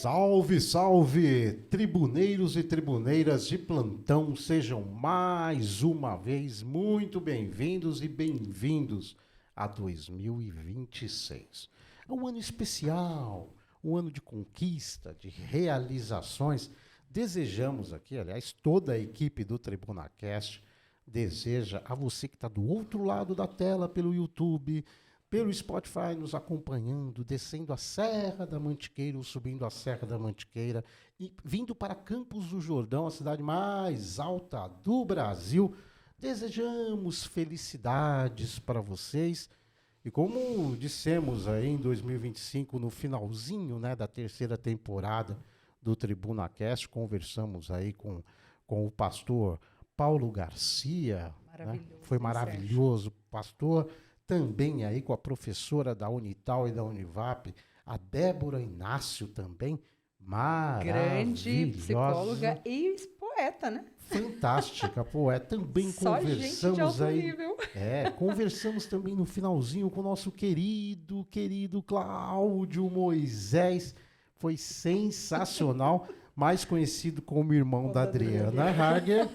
Salve, salve, tribuneiros e tribuneiras de plantão, sejam mais uma vez muito bem-vindos e bem-vindos a 2026. É um ano especial, um ano de conquista, de realizações. Desejamos aqui, aliás, toda a equipe do TribunaCast deseja a você que está do outro lado da tela, pelo YouTube, pelo Spotify, nos acompanhando, descendo a Serra da Mantiqueira ou subindo a Serra da Mantiqueira e vindo para Campos do Jordão, a cidade mais alta do Brasil. Desejamos felicidades para vocês. E como dissemos aí em 2025, no finalzinho, né, da terceira temporada do TribunaCast, conversamos aí com o pastor Paulo Garcia. Maravilhoso, né? Foi maravilhoso, pastor. Também aí com a professora da Unital e da Univap, a Débora Inácio também, maravilhosa. Grande psicóloga e poeta, né? Fantástica, poeta. Também Só conversamos gente de alto aí. nível. Conversamos também no finalzinho com o nosso querido Cláudio Moisés. Foi sensacional. Mais conhecido como irmão da Adriana Hager,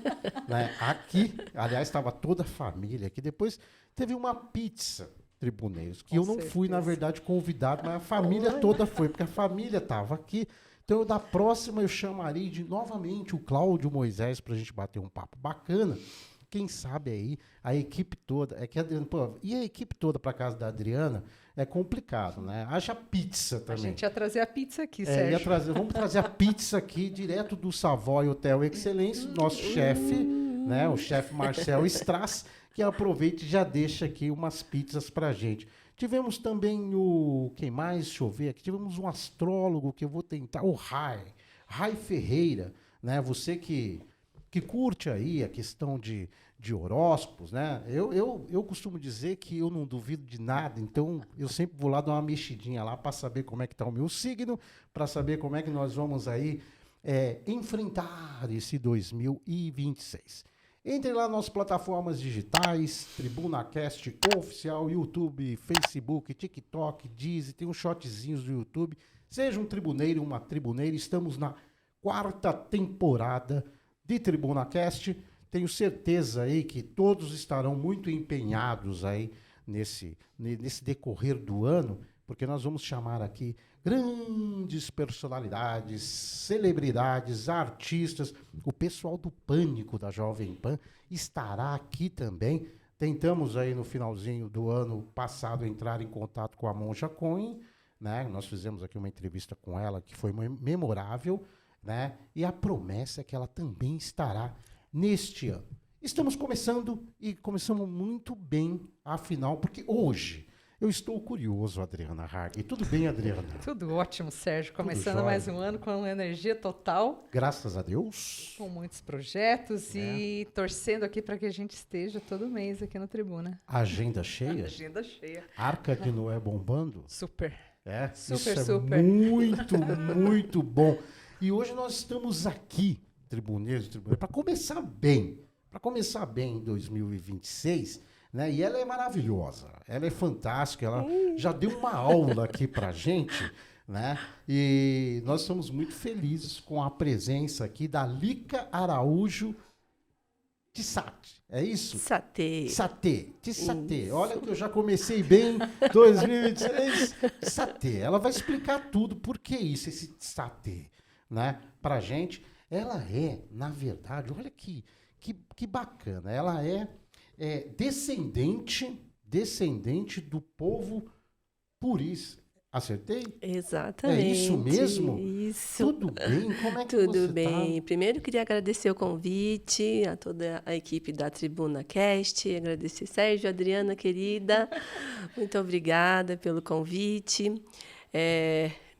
né? Aqui, aliás, estava toda a família aqui. Depois teve uma pizza, tribuneiros, que eu não fui, na verdade, convidado, mas a família toda foi, porque a família estava aqui. Então, da próxima, eu chamarei novamente o Cláudio Moisés para a gente bater um papo bacana. Quem sabe aí, a equipe toda, é que a Adriana, e a equipe toda para casa da Adriana é complicado, né? Haja pizza também. A gente ia trazer a pizza aqui, Sérgio. Vamos trazer a pizza aqui, direto do Savoy Hotel Excelência, nosso chefe, né? O chefe Marcel Strass, que aproveita e já deixa aqui umas pizzas pra gente. Tivemos também quem mais? Deixa eu ver aqui. Tivemos um astrólogo que eu vou tentar, o Rai Ferreira, né? Você que curte aí a questão de horóscopos, né? Eu costumo dizer que eu não duvido de nada, então eu sempre vou lá dar uma mexidinha lá para saber como é que está o meu signo, para saber como é que nós vamos aí enfrentar esse 2026. Entre lá nas plataformas digitais, TribunaCast Oficial, YouTube, Facebook, TikTok, Deezer, tem uns shotzinhos do YouTube. Seja um tribuneiro, uma tribuneira, estamos na 4ª temporada de TribunaCast. Tenho certeza aí que todos estarão muito empenhados aí nesse decorrer do ano, porque nós vamos chamar aqui grandes personalidades, celebridades, artistas. O pessoal do Pânico da Jovem Pan estará aqui também. Tentamos aí no finalzinho do ano passado entrar em contato com a Monja Cohen, né? Nós fizemos aqui uma entrevista com ela que foi memorável, né? E a promessa é que ela também estará neste ano. Estamos começando e começamos muito bem, afinal, porque hoje eu estou curioso, Adriana Hager. Tudo bem, Adriana? Tudo ótimo, Sérgio. Começando mais um ano com energia total. Graças a Deus. Com muitos projetos e torcendo aqui para que a gente esteja todo mês aqui no Tribuna. Agenda cheia? Agenda cheia. Arca de Noé bombando? Super. Super. Super. Muito, muito bom. E hoje nós estamos aqui, tribuneiros, para começar bem em 2026, né? E ela é maravilhosa, ela é fantástica, ela já deu uma aula aqui para gente, né? E nós estamos muito felizes com a presença aqui da Lica Araújo Tissati, é isso? Tissati. Olha que eu já comecei bem 2026. Tissati, ela vai explicar tudo, por que isso, esse Tissati, né? Pra gente, ela é, na verdade, olha que bacana, ela é descendente do povo puris. Acertei? Exatamente. É isso mesmo? Isso. Tudo bem? Como é que Tudo você bem. tá? Primeiro, queria agradecer o convite a toda a equipe da TribunaCast, agradecer Sérgio, Adriana, querida. Muito obrigada pelo convite.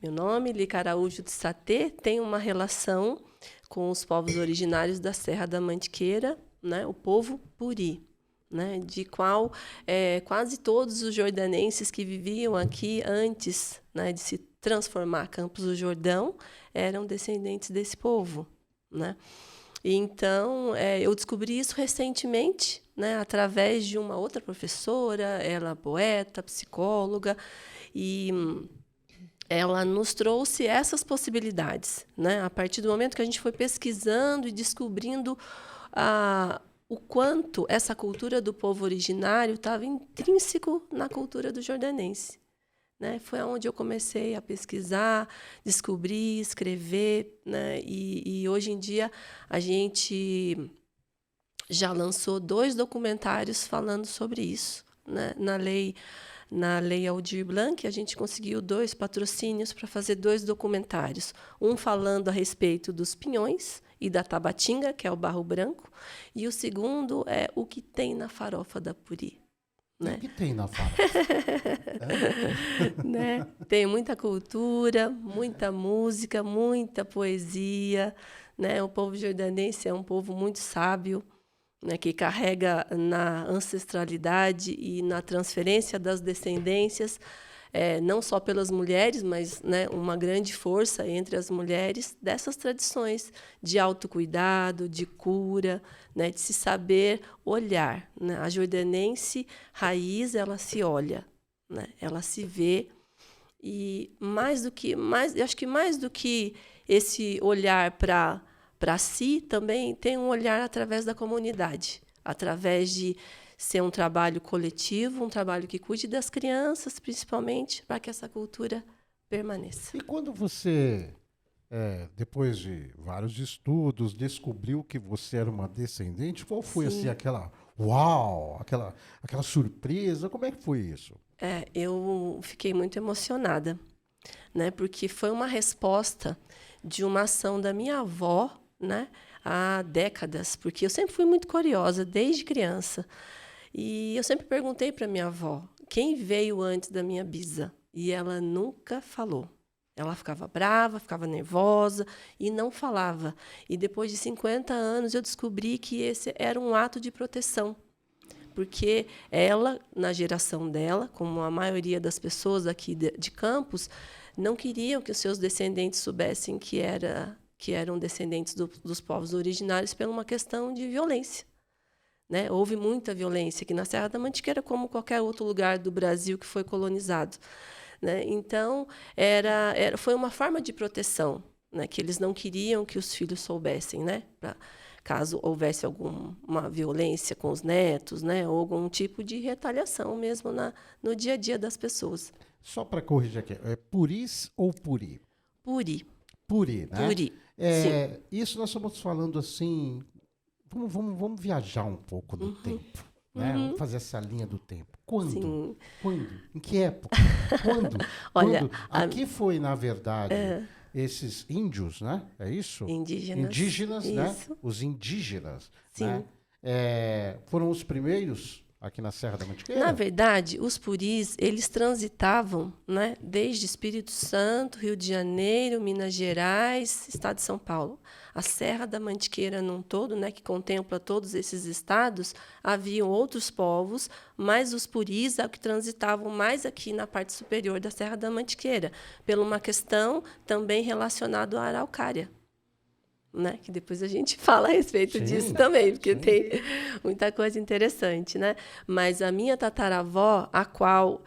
Meu nome, Lica Araújo Tissati, tem uma relação com os povos originários da Serra da Mantiqueira, né? O povo Puri, né? De qual quase todos os jordanenses que viviam aqui antes, né, de se transformar Campos do Jordão eram descendentes desse povo, né? E então, eu descobri isso recentemente, né, através de uma outra professora, ela poeta, psicóloga, e ela nos trouxe essas possibilidades, né? A partir do momento que a gente foi pesquisando e descobrindo o quanto essa cultura do povo originário estava intrínseco na cultura do jordanense, né? Foi onde eu comecei a pesquisar, descobrir, escrever, né? E hoje em dia a gente já lançou 2 documentários falando sobre isso, né? Na Lei Aldir Blanc, a gente conseguiu 2 patrocínios para fazer 2 documentários. Um falando a respeito dos pinhões e da tabatinga, que é o barro branco, e o segundo é o que tem na farofa da Puri. Né? O que tem na farofa? Né? Tem muita cultura, muita música, muita poesia. Né? O povo jordanense é um povo muito sábio, né, que carrega na ancestralidade e na transferência das descendências, não só pelas mulheres, mas, né, uma grande força entre as mulheres dessas tradições de autocuidado, de cura, né, de se saber olhar. Né? A jordanense raiz, ela se olha, né? Ela se vê, e eu acho que mais do que esse olhar para si, também tem um olhar através da comunidade, através de ser um trabalho coletivo, um trabalho que cuide das crianças, principalmente, para que essa cultura permaneça. E quando você, depois de vários estudos, descobriu que você era uma descendente, qual foi assim, aquela uau, aquela surpresa? Como é que foi isso? Eu fiquei muito emocionada, né? Porque foi uma resposta de uma ação da minha avó, né, há décadas, porque eu sempre fui muito curiosa, desde criança. E eu sempre perguntei para minha avó, quem veio antes da minha bisa? E ela nunca falou. Ela ficava brava, ficava nervosa e não falava. E depois de 50 anos eu descobri que esse era um ato de proteção. Porque ela, na geração dela, como a maioria das pessoas aqui de Campos, não queriam que os seus descendentes soubessem que eram descendentes dos povos originários por uma questão de violência. Né? Houve muita violência aqui na Serra da Mantiqueira, como qualquer outro lugar do Brasil que foi colonizado. Né? Então, foi uma forma de proteção, né? Que eles não queriam que os filhos soubessem, né? Caso houvesse alguma violência com os netos, né? Ou algum tipo de retaliação mesmo no dia a dia das pessoas. Só para corrigir aqui, é puris ou puri? Puri. Puri, né? Puri. Isso nós estamos falando assim. Vamos viajar um pouco no tempo. Né? Vamos fazer essa linha do tempo. Quando? Sim. Quando? Em que época? Quando? Olha, Quando? Aqui foi, na verdade, esses índios, né? É isso? Indígenas, isso. Né? Os indígenas. Sim. Né? Foram os primeiros aqui na Serra da Mantiqueira? Na verdade, os puris, eles transitavam, né, desde Espírito Santo, Rio de Janeiro, Minas Gerais, Estado de São Paulo. A Serra da Mantiqueira num todo, né, que contempla todos esses estados, haviam outros povos, mas os puris é o que transitavam mais aqui na parte superior da Serra da Mantiqueira, por uma questão também relacionada à araucária. Né? Que depois a gente fala a respeito disso também, porque tem muita coisa interessante, né? Mas a minha tataravó, a qual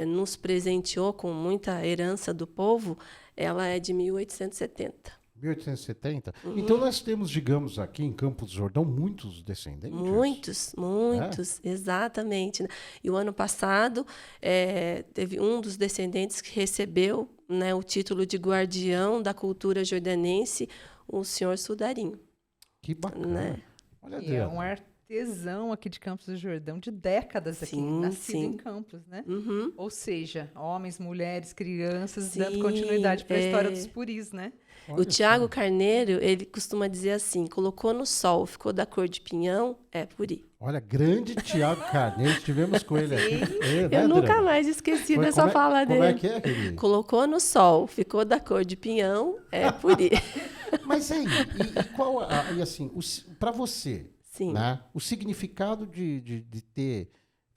nos presenteou com muita herança do povo, ela é de 1870. 1870? Então nós temos, digamos, aqui em Campos do Jordão, muitos descendentes? Muitos, exatamente. E o ano passado teve um dos descendentes que recebeu, né, o título de guardião da cultura jordanense, o senhor Sudarim. Que bacana. Né? Olha, e é um artesão aqui de Campos do Jordão de décadas aqui, nascido em Campos, né? Ou seja, homens, mulheres, crianças, dando continuidade para a história dos puris, né? O Tiago Carneiro, ele costuma dizer assim, colocou no sol, ficou da cor de pinhão, é puri. Olha, grande Tiago Carneiro, estivemos com ele aqui. Eu nunca mais esqueci dessa fala dele. Como é que é, querido? Colocou no sol, ficou da cor de pinhão, é puri. Mas aí, e qual, e assim, para você, Sim. Né, o significado de ter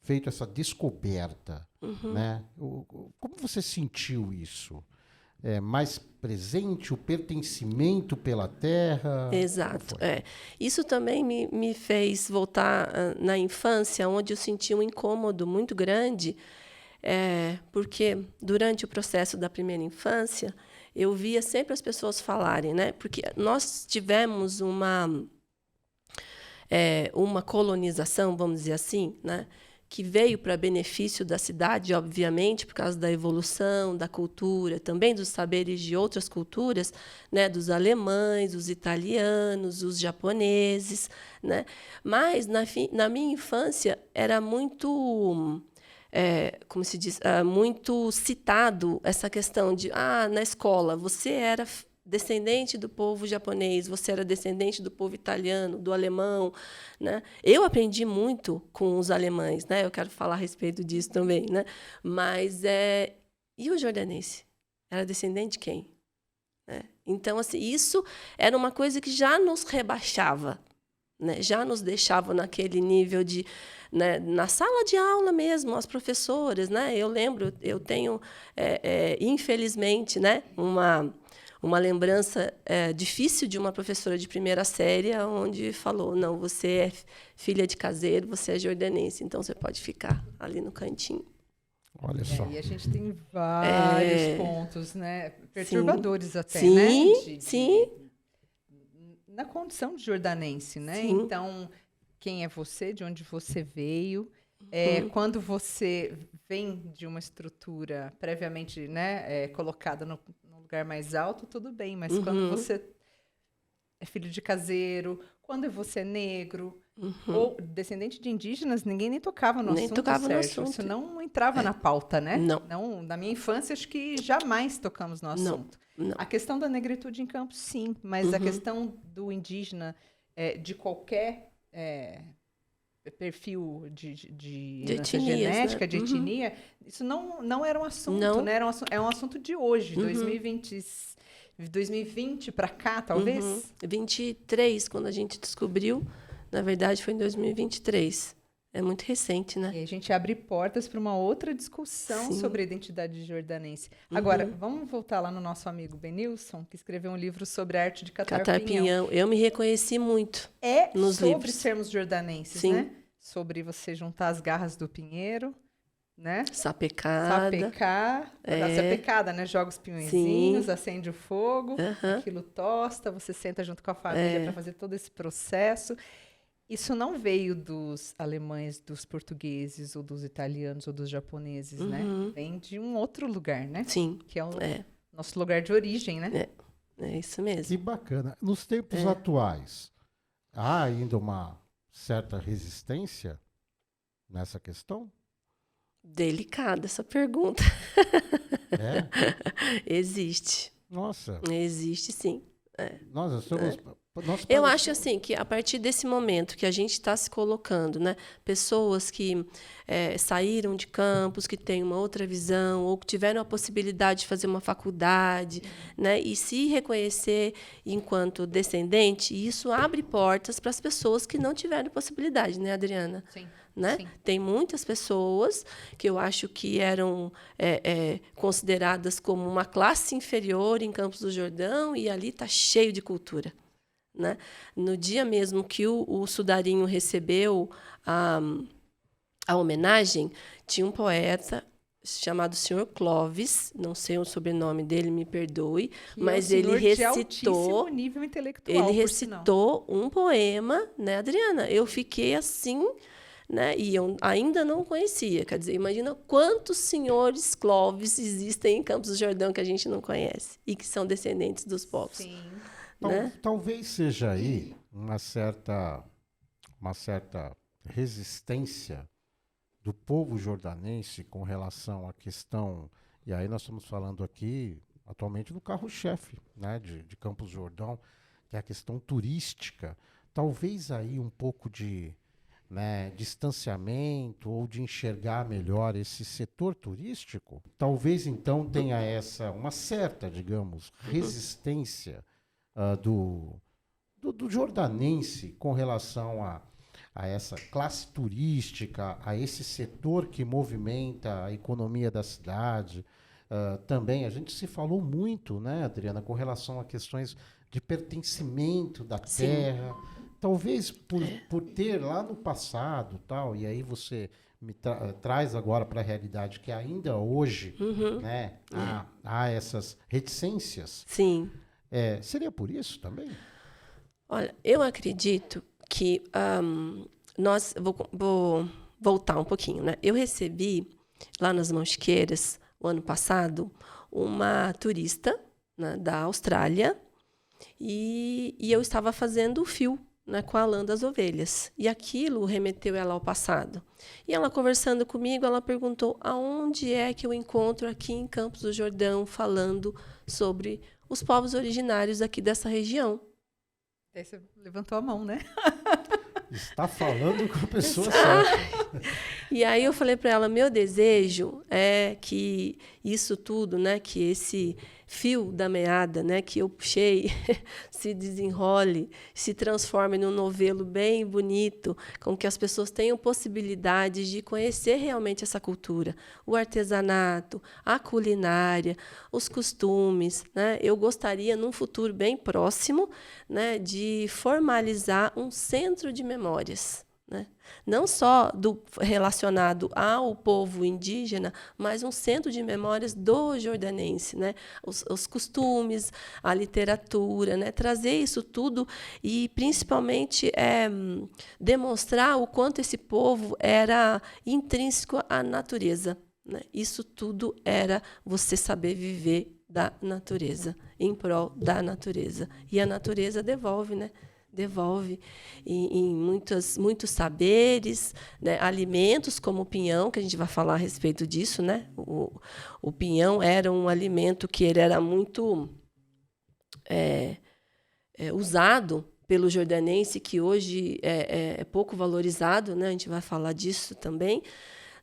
feito essa descoberta, né? Como você sentiu isso? Mais presente, o pertencimento pela terra? Exato. Isso também me fez voltar na infância, onde eu senti um incômodo muito grande porque durante o processo da primeira infância, eu via sempre as pessoas falarem, né? Porque nós tivemos uma colonização, vamos dizer assim, né? Que veio para benefício da cidade, obviamente, por causa da evolução, da cultura, também dos saberes de outras culturas, né, dos alemães, os italianos, os japoneses, né? Mas, na minha infância, era muito, como se diz, muito citado essa questão de, na escola, você era descendente do povo japonês, você era descendente do povo italiano, do alemão, né? Eu aprendi muito com os alemães, né? Eu quero falar a respeito disso também, né? Mas e o jordanense? Era descendente de quem? Então, assim, isso era uma coisa que já nos rebaixava, né? Já nos deixava naquele nível de, né, na sala de aula mesmo, as professoras, né? Eu lembro, eu tenho, infelizmente, né, uma lembrança difícil de uma professora de primeira série, onde falou, não, você é filha de caseiro, você é jordanense, então você pode ficar ali no cantinho. Olha só. E a gente tem vários pontos, né, perturbadores, sim, até, sim, né? Sim. Na condição de jordanense, né? Sim. Então, quem é você, de onde você veio, quando você vem de uma estrutura previamente, né, colocada no lugar mais alto, tudo bem, mas quando você é filho de caseiro, quando você é negro, ou descendente de indígenas, ninguém nem tocava no assunto, Sérgio. Isso não entrava na pauta, né? Não, na minha infância, acho que jamais tocamos no assunto. Não. A questão da negritude em Campos, sim, mas a questão do indígena, de qualquer perfil de etnia, genética, né? De etnia, isso não era um assunto, né? É um assunto de hoje, 2020 para cá, talvez? 23, quando a gente descobriu, na verdade foi em 2023. É muito recente, né? E a gente abre portas para uma outra discussão sobre a identidade jordanense. Agora, vamos voltar lá no nosso amigo Benilson, que escreveu um livro sobre a arte de catar-pinhão. Eu me reconheci muito nos livros. Sobre sermos jordanenses, né? Sobre você juntar as garras do pinheiro, né? Sapecar, sapecada, né? Joga os pinhõezinhos, acende o fogo, aquilo tosta, você senta junto com a família para fazer todo esse processo. Isso não veio dos alemães, dos portugueses, ou dos italianos, ou dos japoneses, né? Vem de um outro lugar, né? Sim. Que é o nosso lugar de origem, né? É isso mesmo. Que bacana. Nos tempos atuais, há ainda uma certa resistência nessa questão? Delicada essa pergunta. Existe. Nossa. Existe, sim. Nós somos... Eu acho assim que a partir desse momento que a gente está se colocando, né, pessoas que saíram de Campos, que têm uma outra visão, ou que tiveram a possibilidade de fazer uma faculdade, né, e se reconhecer enquanto descendente, isso abre portas para as pessoas que não tiveram possibilidade, né, Adriana? Sim. Né? Tem muitas pessoas que eu acho que eram consideradas como uma classe inferior em Campos do Jordão, e ali está cheio de cultura. Né? No dia mesmo que o Sudarinho recebeu a homenagem, tinha um poeta chamado Sr. Clóvis, não sei o sobrenome dele, me perdoe, mas ele recitou, nível intelectual, um poema, né, Adriana? Eu fiquei assim, né? E eu ainda não conhecia. Quer dizer, imagina quantos senhores Clóvis existem em Campos do Jordão que a gente não conhece e que são descendentes dos povos. Sim. Né? Talvez seja aí uma certa resistência do povo jordanense com relação à questão, e aí nós estamos falando aqui atualmente do carro-chefe, né, de Campos do Jordão, que é a questão turística. Talvez aí um pouco de distanciamento ou de enxergar melhor esse setor turístico. Talvez então tenha uma certa, digamos, resistência do jordanense com relação a essa classe turística, a esse setor que movimenta a economia da cidade. Também a gente se falou muito, né, Adriana, com relação a questões de pertencimento da terra. Talvez por ter lá no passado, tal, e aí você traz agora para a realidade que ainda hoje, né, há essas reticências. Sim. Seria por isso também? Olha, eu acredito que vou voltar um pouquinho, né? Eu recebi lá nas Mão-Chiqueiras, o ano passado, uma turista, né, da Austrália, e eu estava fazendo o fio, né, com a lã das ovelhas. E aquilo remeteu ela ao passado. E ela conversando comigo, ela perguntou aonde é que eu encontro aqui em Campos do Jordão falando sobre os povos originários aqui dessa região. Aí você levantou a mão, né? Está falando com a pessoa certa. E aí eu falei para ela, meu desejo é que isso tudo, né, que esse fio da meada, né, que eu puxei, se desenrole, se transforme num novelo bem bonito, com que as pessoas tenham possibilidade de conhecer realmente essa cultura, o artesanato, a culinária, os costumes, né? Eu gostaria, num futuro bem próximo, né, de formalizar um centro de memórias, né? Não só relacionado ao povo indígena, mas um centro de memórias do jordanense, né? Os costumes, a literatura, né? Trazer isso tudo e, principalmente, demonstrar o quanto esse povo era intrínseco à natureza, né? Isso tudo era você saber viver da natureza, em prol da natureza. E a natureza devolve, né? Devolve em muitos saberes, né? Alimentos como o pinhão, que a gente vai falar a respeito disso, né? O pinhão era um alimento que ele era muito usado pelo jordanense, que hoje é pouco valorizado, né? A gente vai falar disso também,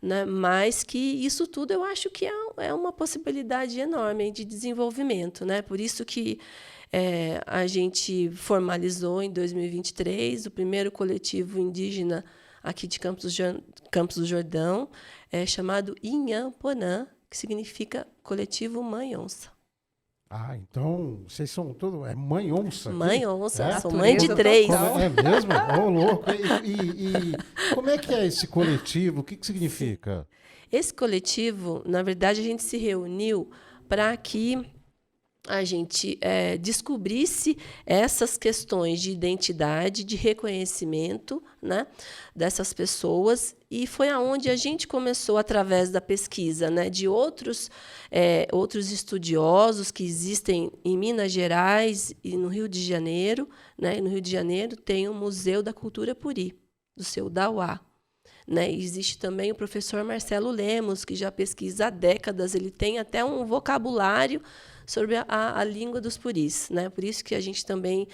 né? Mas que isso tudo eu acho que é uma possibilidade enorme de desenvolvimento, né? Por isso que a gente formalizou em 2023 o primeiro coletivo indígena aqui de Campos do Jordão, chamado Inhamponã, que significa Coletivo Mãe Onça. Ah, então vocês são todos... Mãe onça? Mãe onça, sou Natureza mãe de 3. É mesmo? Ô, louco. E como é que é esse coletivo? O que significa? Esse coletivo, na verdade, a gente se reuniu para que a gente descobrisse essas questões de identidade, de reconhecimento, né, dessas pessoas, e foi aonde a gente começou, através da pesquisa, né, de outros estudiosos que existem em Minas Gerais e no Rio de Janeiro, né, no Rio de Janeiro tem o Museu da Cultura Puri, do seu Dauá. Né? Existe também o professor Marcelo Lemos, que já pesquisa há décadas, ele tem até um vocabulário sobre a língua dos puris, né? Por isso que a gente também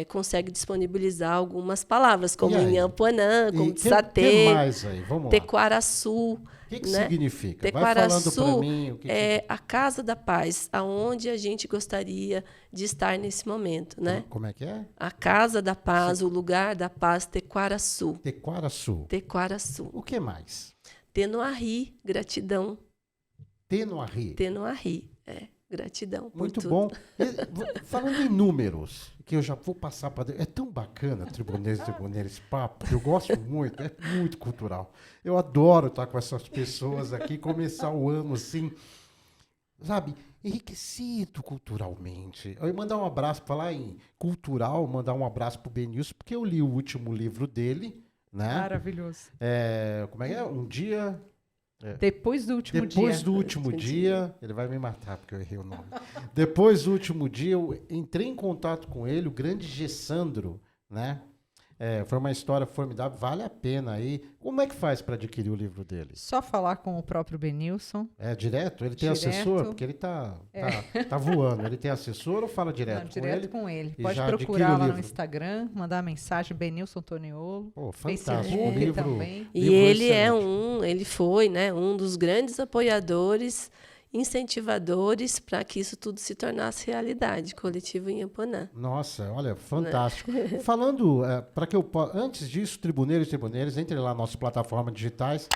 consegue disponibilizar algumas palavras, como Inhamponã, como Tsatê, Tequaraçu. O que né? significa? Tequaraçu vai falando para mim o que é a casa da paz, aonde a gente gostaria de estar nesse momento, né? Como é que é? A casa da paz, o lugar da paz, Tequaraçu. Tequaraçu. Tequaraçu. O que mais? Tenoari, gratidão. Tenoari. Tenoari, gratidão. Muito por bom. tudo. Falando em números, que eu já vou passar para... É tão bacana, Tribuneiros e Tribuneiras, esse papo, que eu gosto muito, é muito cultural. Eu adoro estar com essas pessoas aqui, começar o ano assim, sabe, enriquecido culturalmente. Eu ia mandar um abraço, falar em cultural, mandar um abraço para o Benilson, porque eu li o último livro dele, né? Maravilhoso. Como é que é? Um dia... Depois do último dia. Depois do último dia, ele vai me matar porque eu errei o nome. Depois do último dia, eu entrei em contato com ele, o grande Gessandro, né? Foi uma história formidável, vale a pena aí. Como é que faz para adquirir o livro dele? Só falar com o próprio Benilson. Direto? Ele tem assessor? Porque ele tá voando. Ele tem assessor ou fala direto com ele? Direto com ele. E Pode já procurar lá adquire o no Instagram, mandar mensagem, Benilson Toniolo. Pô, fantástico. Facebook Livro, também. E livro ele excelente. ele foi, né, um dos grandes apoiadores, incentivadores para que isso tudo se tornasse realidade, Coletivo Inhamponã. Nossa, olha, fantástico. Falando, para que eu antes disso, Tribuneiros e Tribuneiras, entre lá nas nossas plataformas digitais,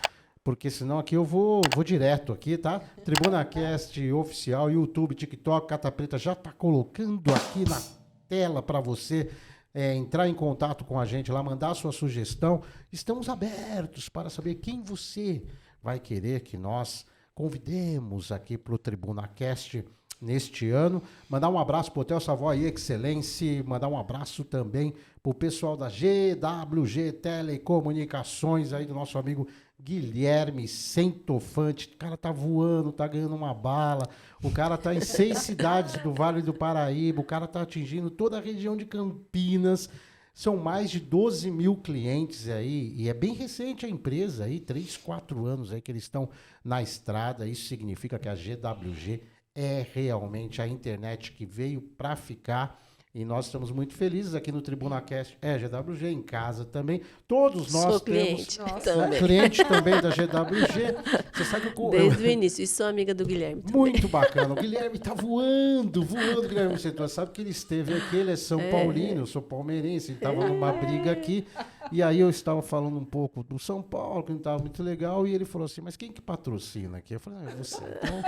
porque senão aqui eu vou direto aqui, tá? TribunaCast oficial, YouTube, TikTok, Cata Preta já está colocando aqui na tela para você entrar em contato com a gente lá, mandar sua sugestão, estamos abertos para saber quem você vai querer que nós convidemos aqui para o TribunaCast neste ano. Mandar um abraço para o Hotel Savoy Excellence, mandar um abraço também para o pessoal da GWG Telecomunicações, aí do nosso amigo Guilherme Centofante. O cara tá voando, tá ganhando uma bala, o cara tá em 6 cidades do Vale do Paraíba, o cara tá atingindo toda a região de Campinas. São mais de 12 mil clientes aí, e é bem recente a empresa aí, 3, 4 anos aí que eles estão na estrada. Isso significa que a GWG é realmente a internet que veio para ficar. E nós estamos muito felizes aqui no TribunaCast. GWG em casa também. Todos nós Sou temos cliente também. cliente também da GWG. Você sabe que Desde o início. E sou amiga do Guilherme também. muito bacana. O Guilherme tá voando, Guilherme Setor. Sabe que ele esteve aqui, ele é São Paulino, eu sou palmeirense, ele estava numa briga aqui. E aí eu estava falando um pouco do São Paulo, que não estava muito legal, e ele falou assim, mas quem que patrocina aqui? Eu falei, é você. Então,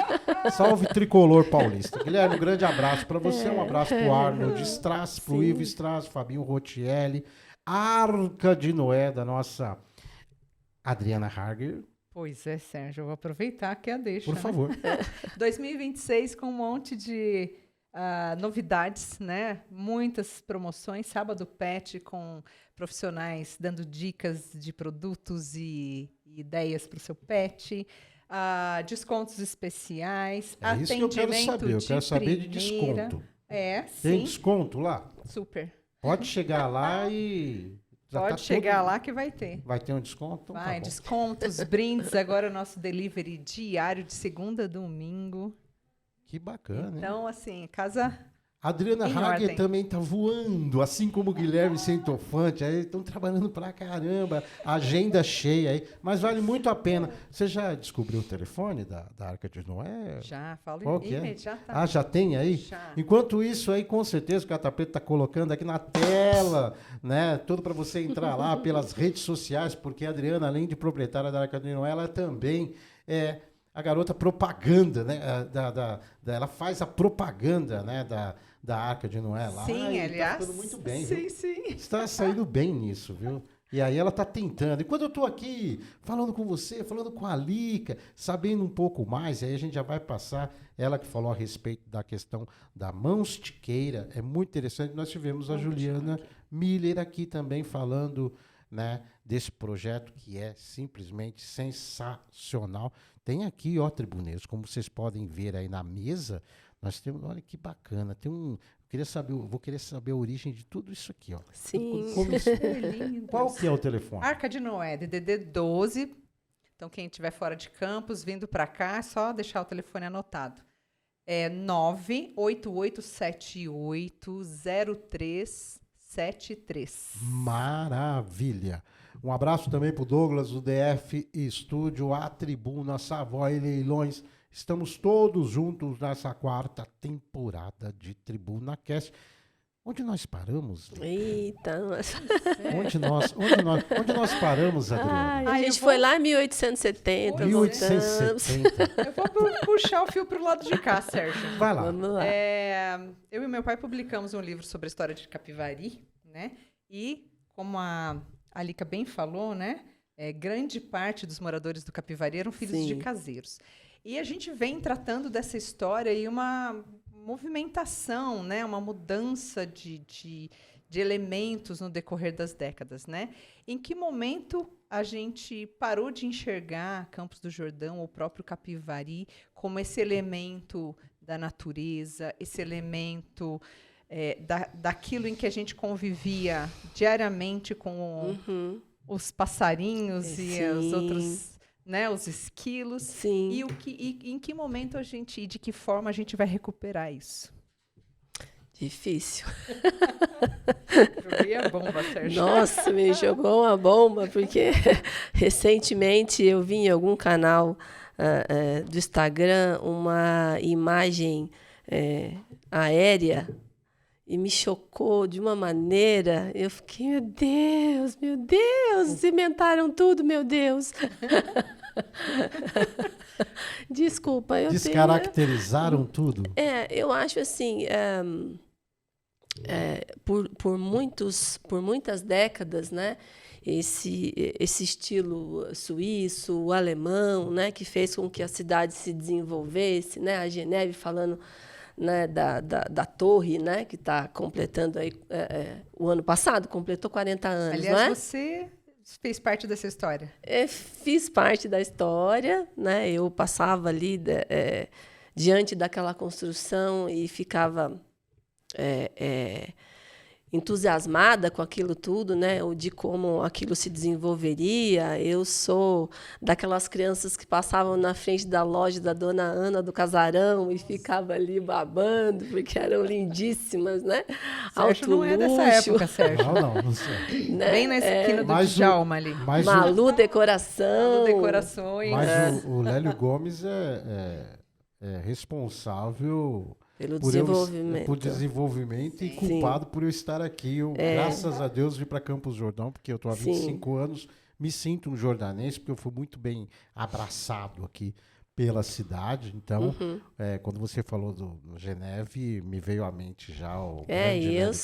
salve Tricolor Paulista. Guilherme, um grande abraço para você, um abraço pro Arnold Strass, pro Ivo Strass, Fabinho Rotielli, Arca de Noé, da nossa Adriana Harger. Pois é, Sérgio, eu vou aproveitar que é a deixa. Por favor. 2026 com um monte de novidades, né? Muitas promoções. Sábado Pet com profissionais dando dicas de produtos e ideias para o seu pet. Descontos especiais. É isso que eu quero saber. Eu quero saber de desconto. Sim. Tem desconto lá? Super. Pode chegar lá e... Pode chegar lá que vai ter. Vai ter um desconto? Vai, tá bom. descontos, brindes. Agora o nosso delivery diário de segunda a domingo. Que bacana, Então, assim, casa... Adriana em Hager ordem. também tá voando, assim como o Guilherme Centofante. Aí estão trabalhando pra caramba, agenda cheia aí. Mas vale muito a pena. Você já descobriu o telefone da Arca de Noé? Já, falo Qual que é? imediatamente. Já tem aí? Já. Enquanto isso aí, com certeza, o Catapeta está colocando aqui na tela, né? Tudo para você entrar lá pelas redes sociais, porque a Adriana, além de proprietária da Arca de Noé, ela também é a garota propaganda, né? Ela faz a propaganda, né? Da Arca de Noé lá. Sim, e aliás. tá ficando muito bem, sim, viu? sim. Está saindo bem nisso, viu? E aí ela está tentando. E quando eu estou aqui falando com você, falando com a Lica, sabendo um pouco mais, aí a gente já vai passar, ela que falou a respeito da questão da mãostiqueira, é muito interessante. Nós tivemos a Juliana Miller aqui também falando, né, desse projeto que é simplesmente sensacional. Tem aqui, ó, tribuneiros, como vocês podem ver aí na mesa, nós temos, olha que bacana, tem um... vou querer saber a origem de tudo isso aqui, ó. Sim. Qual que é o telefone? Arca de Noé, DDD 12. Então, quem estiver fora de Campos, vindo para cá, é só deixar o telefone anotado. É 988780373. Maravilha. Um abraço também para o Douglas, do DF Estúdio, a Tribuna, Savoy Leilões. Estamos todos juntos nessa 4ª temporada de TribunaCast. Onde nós paramos? Eita, Onde nós paramos, Adriana? a gente foi lá em 1870. 1870. Eu vou puxar o fio para o lado de cá, Sérgio. Vai lá. Vamos lá. Eu e meu pai publicamos um livro sobre a história de Capivari, né? E, como a Lica bem falou, né? Grande parte dos moradores do Capivari eram filhos de caseiros. E a gente vem tratando dessa história e uma movimentação, né? Uma mudança de elementos no decorrer das décadas, né? Em que momento a gente parou de enxergar Campos do Jordão ou o próprio Capivari como esse elemento da natureza, esse elemento daquilo em que a gente convivia diariamente com os passarinhos e os outros, né, os esquilos. Sim. E em que momento a gente, e de que forma a gente vai recuperar isso? Difícil. Joguei a bomba, Sérgio. Nossa, me jogou uma bomba, porque recentemente eu vi em algum canal do Instagram uma imagem aérea e me chocou de uma maneira. Eu fiquei, meu Deus, inventaram tudo, meu Deus. Desculpa. Descaracterizaram tudo? Eu acho assim, por muitas décadas, né, esse estilo suíço, alemão, né, que fez com que a cidade se desenvolvesse, né, a Geneve falando, né, da torre, né, que está completando aí, o ano passado, completou 40 anos, Aliás, não é? você fez parte dessa história. Fiz parte da história, né, eu passava ali diante daquela construção e ficava entusiasmada com aquilo tudo, né? Ou de como aquilo se desenvolveria. Eu sou daquelas crianças que passavam na frente da loja da Dona Ana do Casarão e ficava ali babando, porque eram lindíssimas, né? Sérgio Alto não é dessa luxo, época, Sérgio. Não sei. né? Bem na esquina do Djalma ali. Mas Malu Decoração. Decorações. Mas o Lélio Gomes é responsável Pelo por desenvolvimento. por desenvolvimento e culpado por eu estar aqui. Eu, graças a Deus, vim para Campos do Jordão, porque eu estou há 25 anos, me sinto um jordanense, porque eu fui muito bem abraçado aqui pela cidade. Então, quando você falou do Geneve, me veio à mente já o grande E Lélio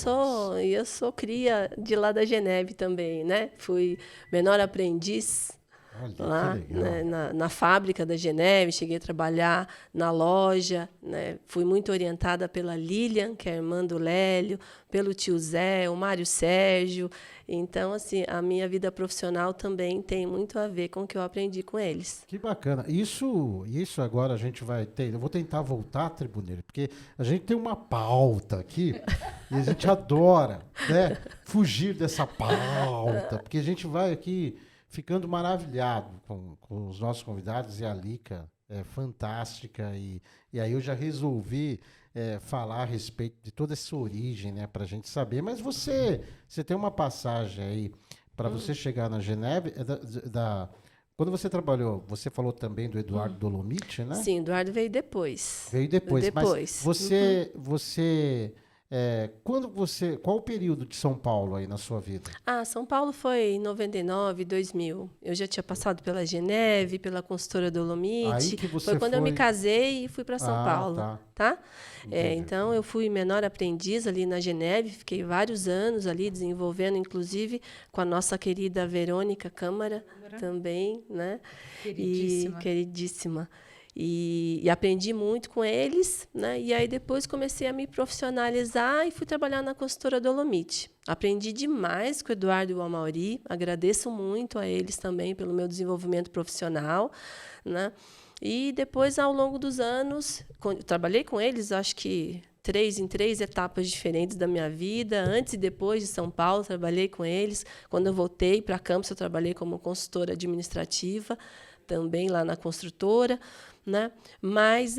eu sou cria de lá da Geneve também, né? Fui menor aprendiz Olha, lá, que legal. né, na fábrica da Geneve, cheguei a trabalhar na loja, né? Fui muito orientada pela Lilian, que é a irmã do Lélio, pelo tio Zé, o Mário Sérgio. Então, assim, a minha vida profissional também tem muito a ver com o que eu aprendi com eles. Que bacana. Isso agora a gente vai ter. Eu vou tentar voltar, Tribuneiro, porque a gente tem uma pauta aqui e a gente adora, né, fugir dessa pauta, porque a gente vai aqui ficando maravilhado com os nossos convidados e a Lica é fantástica e aí eu já resolvi falar a respeito de toda essa origem, né, para a gente saber. Mas você tem uma passagem aí para você chegar na Geneve, quando você trabalhou, você falou também do Eduardo Dolomite, né? Sim, Eduardo veio depois. Veio depois. Depois. Mas qual o período de São Paulo aí na sua vida? São Paulo foi em 99, 2000. Eu já tinha passado pela Geneve, pela consultora Dolomite. Aí que você foi quando eu me casei e fui para São Paulo. Tá? Então, eu fui menor aprendiz ali na Geneve, fiquei vários anos ali desenvolvendo, inclusive com a nossa querida Verônica Câmara também, né? Queridíssima. Queridíssima. E aprendi muito com eles, né? E aí depois comecei a me profissionalizar e fui trabalhar na consultora Dolomite. Aprendi demais com o Eduardo e o Amauri, agradeço muito a eles também pelo meu desenvolvimento profissional, né? E depois, ao longo dos anos, trabalhei com eles, acho que em três etapas diferentes da minha vida. Antes e depois de São Paulo, trabalhei com eles. Quando eu voltei para Campos, eu trabalhei como consultora administrativa, também lá na construtora, né? Mas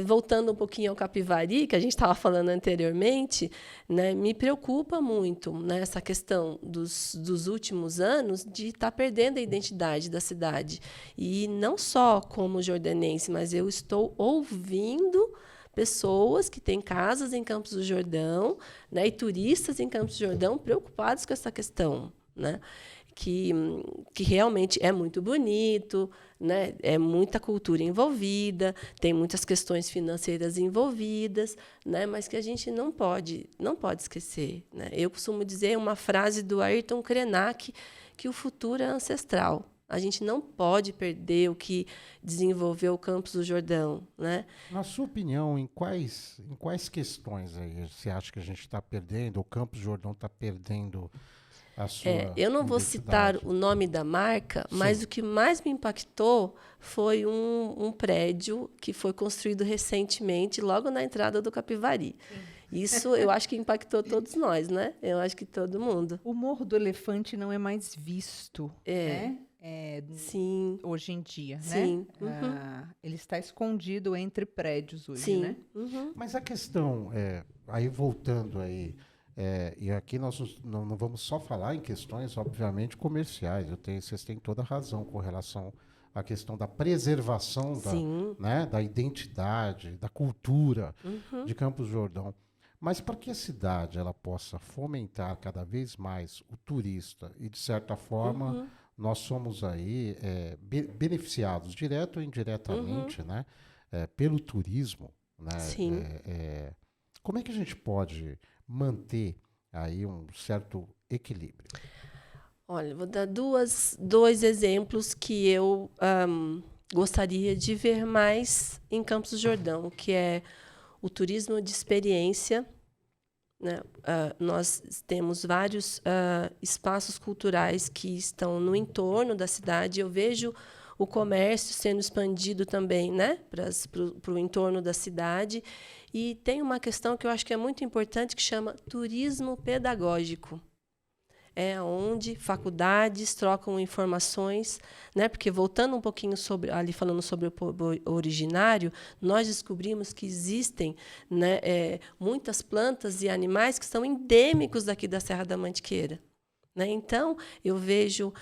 voltando um pouquinho ao Capivari, que a gente estava falando anteriormente, né? Me preocupa muito, né, essa questão dos últimos anos de estar perdendo a identidade da cidade. E não só como jordanense, mas eu estou ouvindo pessoas que têm casas em Campos do Jordão, né, e turistas em Campos do Jordão preocupados com essa questão, né? Que realmente é muito bonito, né? É muita cultura envolvida, tem muitas questões financeiras envolvidas, né? Mas que a gente não pode esquecer, né? Eu costumo dizer uma frase do Ayrton Krenak, que o futuro é ancestral. A gente não pode perder o que desenvolveu o Campos do Jordão, né? Na sua opinião, em quais questões aí você acha que a gente está perdendo, o Campos do Jordão está perdendo a sua eu não vou citar o nome da marca, mas o que mais me impactou foi um prédio que foi construído recentemente, logo na entrada do Capivari. Isso eu acho que impactou todos nós, né? Eu acho que todo mundo. O Morro do Elefante não é mais visto, né? Sim. Hoje em dia, Sim. né? Ele está escondido entre prédios hoje, Sim. né? Mas a questão, aí voltando aí, e aqui nós não vamos só falar em questões, obviamente, comerciais. Vocês têm toda a razão com relação à questão da preservação da identidade, da cultura de Campos do Jordão. Mas para que a cidade ela possa fomentar cada vez mais o turista e, de certa forma, nós somos aí beneficiados, direto ou indiretamente, né, pelo turismo, né? Sim. Como é que a gente pode manter aí um certo equilíbrio? Olha, vou dar dois exemplos que eu gostaria de ver mais em Campos do Jordão, que é o turismo de experiência, né? Nós temos vários espaços culturais que estão no entorno da cidade. Eu vejo o comércio sendo expandido também, né, para o entorno da cidade. E tem uma questão que eu acho que é muito importante, que chama turismo pedagógico. É onde faculdades trocam informações, né? Porque voltando um pouquinho ali falando sobre o povo originário, nós descobrimos que existem, né, muitas plantas e animais que são endêmicos daqui da Serra da Mantiqueira. Né? Então, eu vejo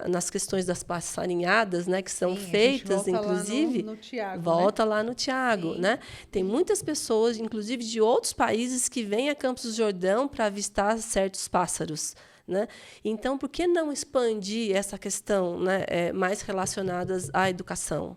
nas questões das passarinhadas, né, que são feitas, inclusive, lá no Tiago, volta lá no Tiago. Né? Tem muitas pessoas, inclusive de outros países, que vêm a Campos do Jordão para avistar certos pássaros. Né? Então, por que não expandir essa questão, né, mais relacionadas à educação?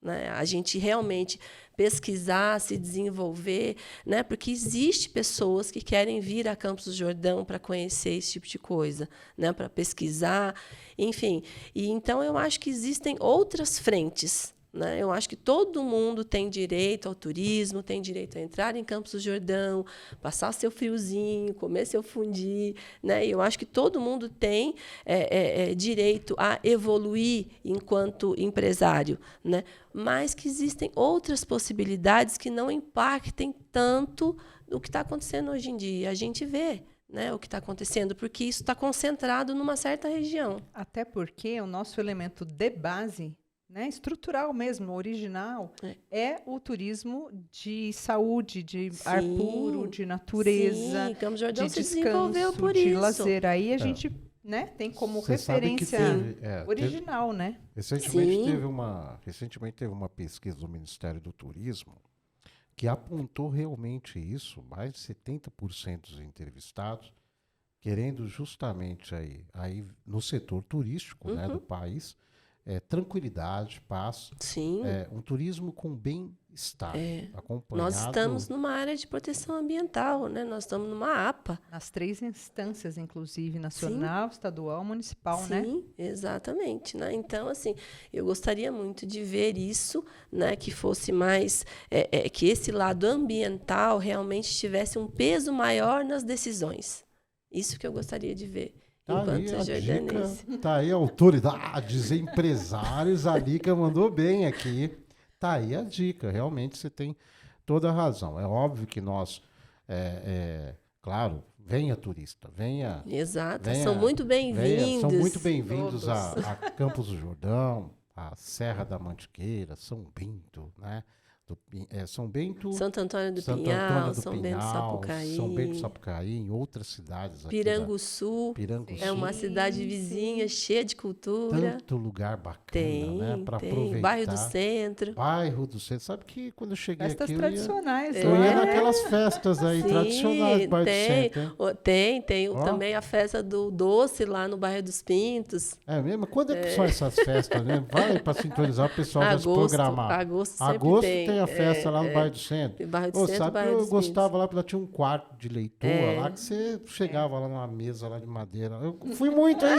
Né? A gente realmente pesquisar, se desenvolver, né? Porque existe pessoas que querem vir a Campos do Jordão para conhecer esse tipo de coisa, né? Para pesquisar, enfim. E então eu acho que existem outras frentes. Né? Eu acho que todo mundo tem direito ao turismo, tem direito a entrar em Campos do Jordão, passar seu friozinho, comer seu fundi. Né? Eu acho que todo mundo tem direito a evoluir enquanto empresário. Né? Mas que existem outras possibilidades que não impactem tanto o que está acontecendo hoje em dia. A gente vê, né, o que está acontecendo, porque isso está concentrado numa certa região. Até porque o nosso elemento de base, né, estrutural mesmo, original, é o turismo de saúde, de ar puro, de natureza, Campos do Jordão de se desenvolveu descanso, por de isso. lazer. Aí a gente, né, tem como referência original, né? Recentemente teve uma pesquisa do Ministério do Turismo que apontou realmente isso, mais de 70% dos entrevistados querendo justamente aí no setor turístico, né, do país, tranquilidade, paz, um turismo com bem-estar, acompanhado. Nós estamos numa área de proteção ambiental, né? Nós estamos numa APA. Nas 3 instâncias, inclusive, nacional, estadual, municipal, né? Sim, exatamente. Né? Então, assim, eu gostaria muito de ver isso, né? Que fosse mais, que esse lado ambiental realmente tivesse um peso maior nas decisões. Isso que eu gostaria de ver. Enquanto jordanense. Tá aí autoridades, empresários, a Lica mandou bem aqui. Tá aí a dica, realmente você tem toda a razão. É óbvio que nós, claro, venha turista, venha... Exato, são muito bem-vindos. São muito bem-vindos a Campos do Jordão, a Serra da Mantiqueira, São Bento, né? São Bento, Santo Antônio do Pinhal, São Bento do Sapucaí. São Bento do Sapucaí, em outras cidades aqui. Piranguçu é uma cidade vizinha, cheia de cultura. Tanto lugar bacana, né? Para aproveitar. Bairro do Centro. Bairro do Centro. Sabe que quando eu cheguei festas aqui... tradicionais. Eu ia naquelas festas aí tradicionais do Bairro do Centro. Tem também a festa do doce lá no Bairro dos Pintos. É mesmo? Quando é que são essas festas, né? Vai para sintonizar o pessoal já se programar. Agosto tem a festa lá no Bairro do Centro. Bairro do Centro, sabe que eu gostava lá, porque lá tinha um quarto de leitura lá, que você chegava lá numa mesa lá de madeira. Eu fui muito aí.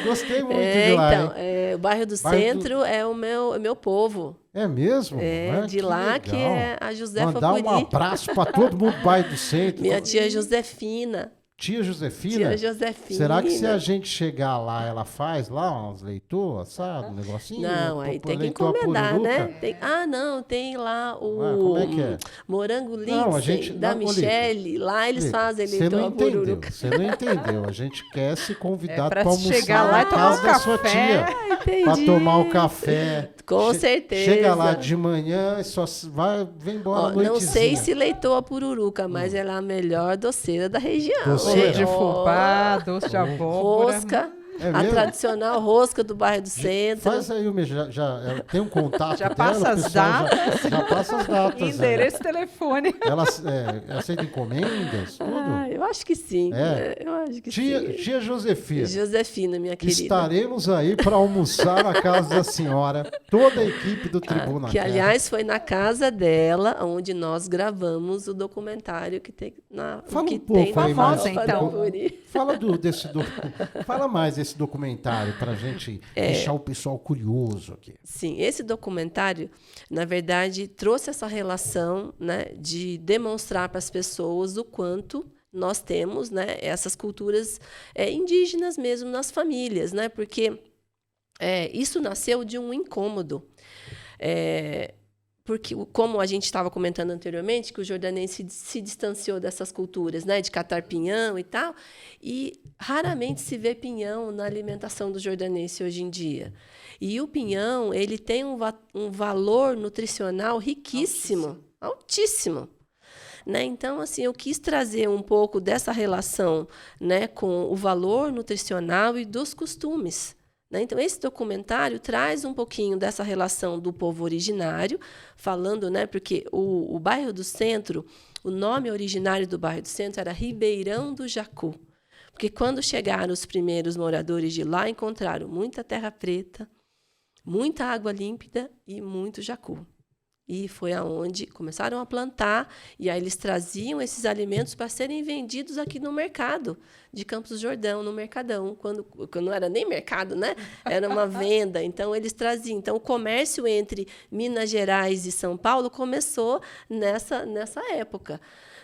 Gostei muito de lá. Então, o Bairro do Centro é o meu povo. É mesmo? De lá que é a Josefa Mandar Puri. um abraço para todo mundo do Bairro do Centro. Minha tia Josefina. Tia Josefina? Tia Josefina. Será que se a gente chegar lá, ela faz lá umas leituras, sabe? Um negocinho? Não, aí tem que encomendar, né? Tem lá o como é que é? Morango Lindsay, da Michele. Lá eles fazem leitura pururuca. Você não entendeu. A gente quer ser convidado para almoçar chegar lá e tomar casa da sua tia. Para tomar o café. Com certeza. Chega lá de manhã e só vem embora à noitezinha. Não sei se leitou a pururuca, mas ela é a melhor doceira da região. Doce de fubá, doce de abóbora. Rosca. A tradicional rosca do Bairro do Centro. Faz aí, já tem um contato já dela, passa as datas. Já passa as datas. Endereço, telefone. Ela aceita encomendas, tudo? eu acho que sim. Eu acho que sim. Tia Josefina. Josefina, minha querida. Estaremos aí para almoçar na casa da senhora, toda a equipe do Tribuna Que, Cast. aliás, foi na casa dela onde nós gravamos o documentário que tem na Fala que um pouco tem na aí mais. Famosa, então. Fala mais desse documentário para a gente deixar o pessoal curioso aqui. Sim, esse documentário, na verdade, trouxe essa relação, né, de demonstrar para as pessoas o quanto nós temos, né, essas culturas indígenas mesmo nas famílias, né, porque isso nasceu de um incômodo. Porque, como a gente estava comentando anteriormente, que o jordanense se distanciou dessas culturas, né, de catar pinhão e tal, e raramente se vê pinhão na alimentação do jordanense hoje em dia. E o pinhão, ele tem um valor nutricional riquíssimo, altíssimo. Né? Então, assim, eu quis trazer um pouco dessa relação, né, com o valor nutricional e dos costumes. Então, esse documentário traz um pouquinho dessa relação do povo originário, falando, né, porque o bairro do Centro, o nome originário do bairro do Centro era Ribeirão do Jacu. Porque quando chegaram os primeiros moradores de lá, encontraram muita terra preta, muita água límpida e muito jacu. E foi aonde começaram a plantar, e aí eles traziam esses alimentos para serem vendidos aqui no mercado de Campos do Jordão, no Mercadão, quando não era nem mercado, né? Era uma venda, então eles traziam. Então, o comércio entre Minas Gerais e São Paulo começou nessa época.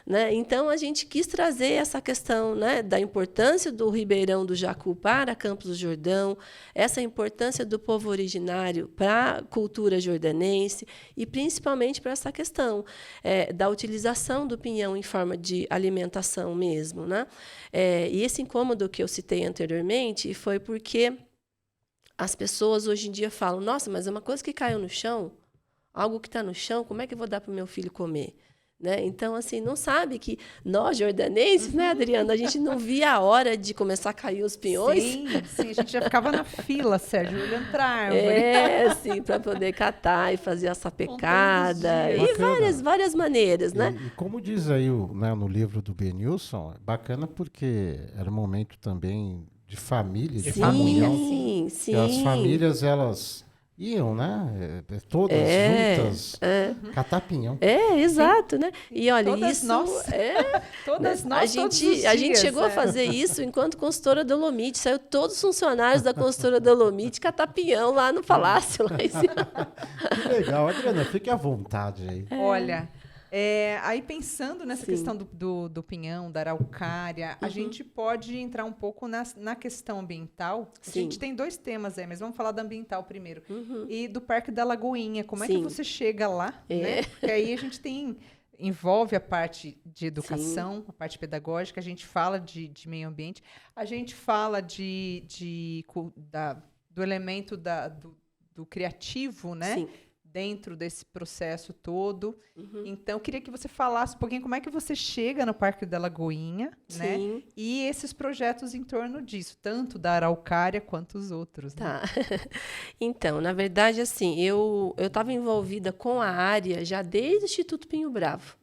Né? Então, a gente quis trazer essa questão, né, da importância do Ribeirão do Jacu para Campos do Jordão, essa importância do povo originário para a cultura jordanense e, principalmente, para essa questão da utilização do pinhão em forma de alimentação mesmo. Né? E esse incômodo que eu citei anteriormente foi porque as pessoas hoje em dia falam, nossa, mas é uma coisa que caiu no chão, algo que está no chão, como é que eu vou dar para o meu filho comer? Né? Então, assim, não sabe que nós, jordanenses, né, Adriana, a gente não via a hora de começar a cair os pinhões. Sim, a gente já ficava na fila, Sérgio, olhando para a árvore. Sim, para poder catar e fazer a sapecada. E Bacana. várias maneiras, né? E como diz aí no livro do Benilson, é bacana porque era um momento também de família, de comunhão. Sim. E as famílias, elas iam, né? Todas juntas, catar pinhão. Exato, né? E olha, Todas isso nós. Todas nós, a gente chegou a fazer isso enquanto consultora Dolomite. Saiu todos os funcionários da consultora Dolomite catar pinhão lá no palácio. Lá em cima. Que legal. Adriana, fique à vontade aí. Olha, aí pensando nessa questão do pinhão, da araucária, a gente pode entrar um pouco na questão ambiental. A gente tem 2 temas aí, mas vamos falar da ambiental primeiro. E do Parque da Lagoinha. Como é que você chega lá? Né? Porque aí a gente envolve a parte de educação, a parte pedagógica, a gente fala de meio ambiente, a gente fala do elemento do criativo, né? Sim. Dentro desse processo todo. Então, eu queria que você falasse um pouquinho como é que você chega no Parque da Lagoinha, né? E esses projetos em torno disso, tanto da araucária quanto os outros. Tá. Né? Então, na verdade, assim, eu estava envolvida com a área já desde o Instituto Pinho Bravo.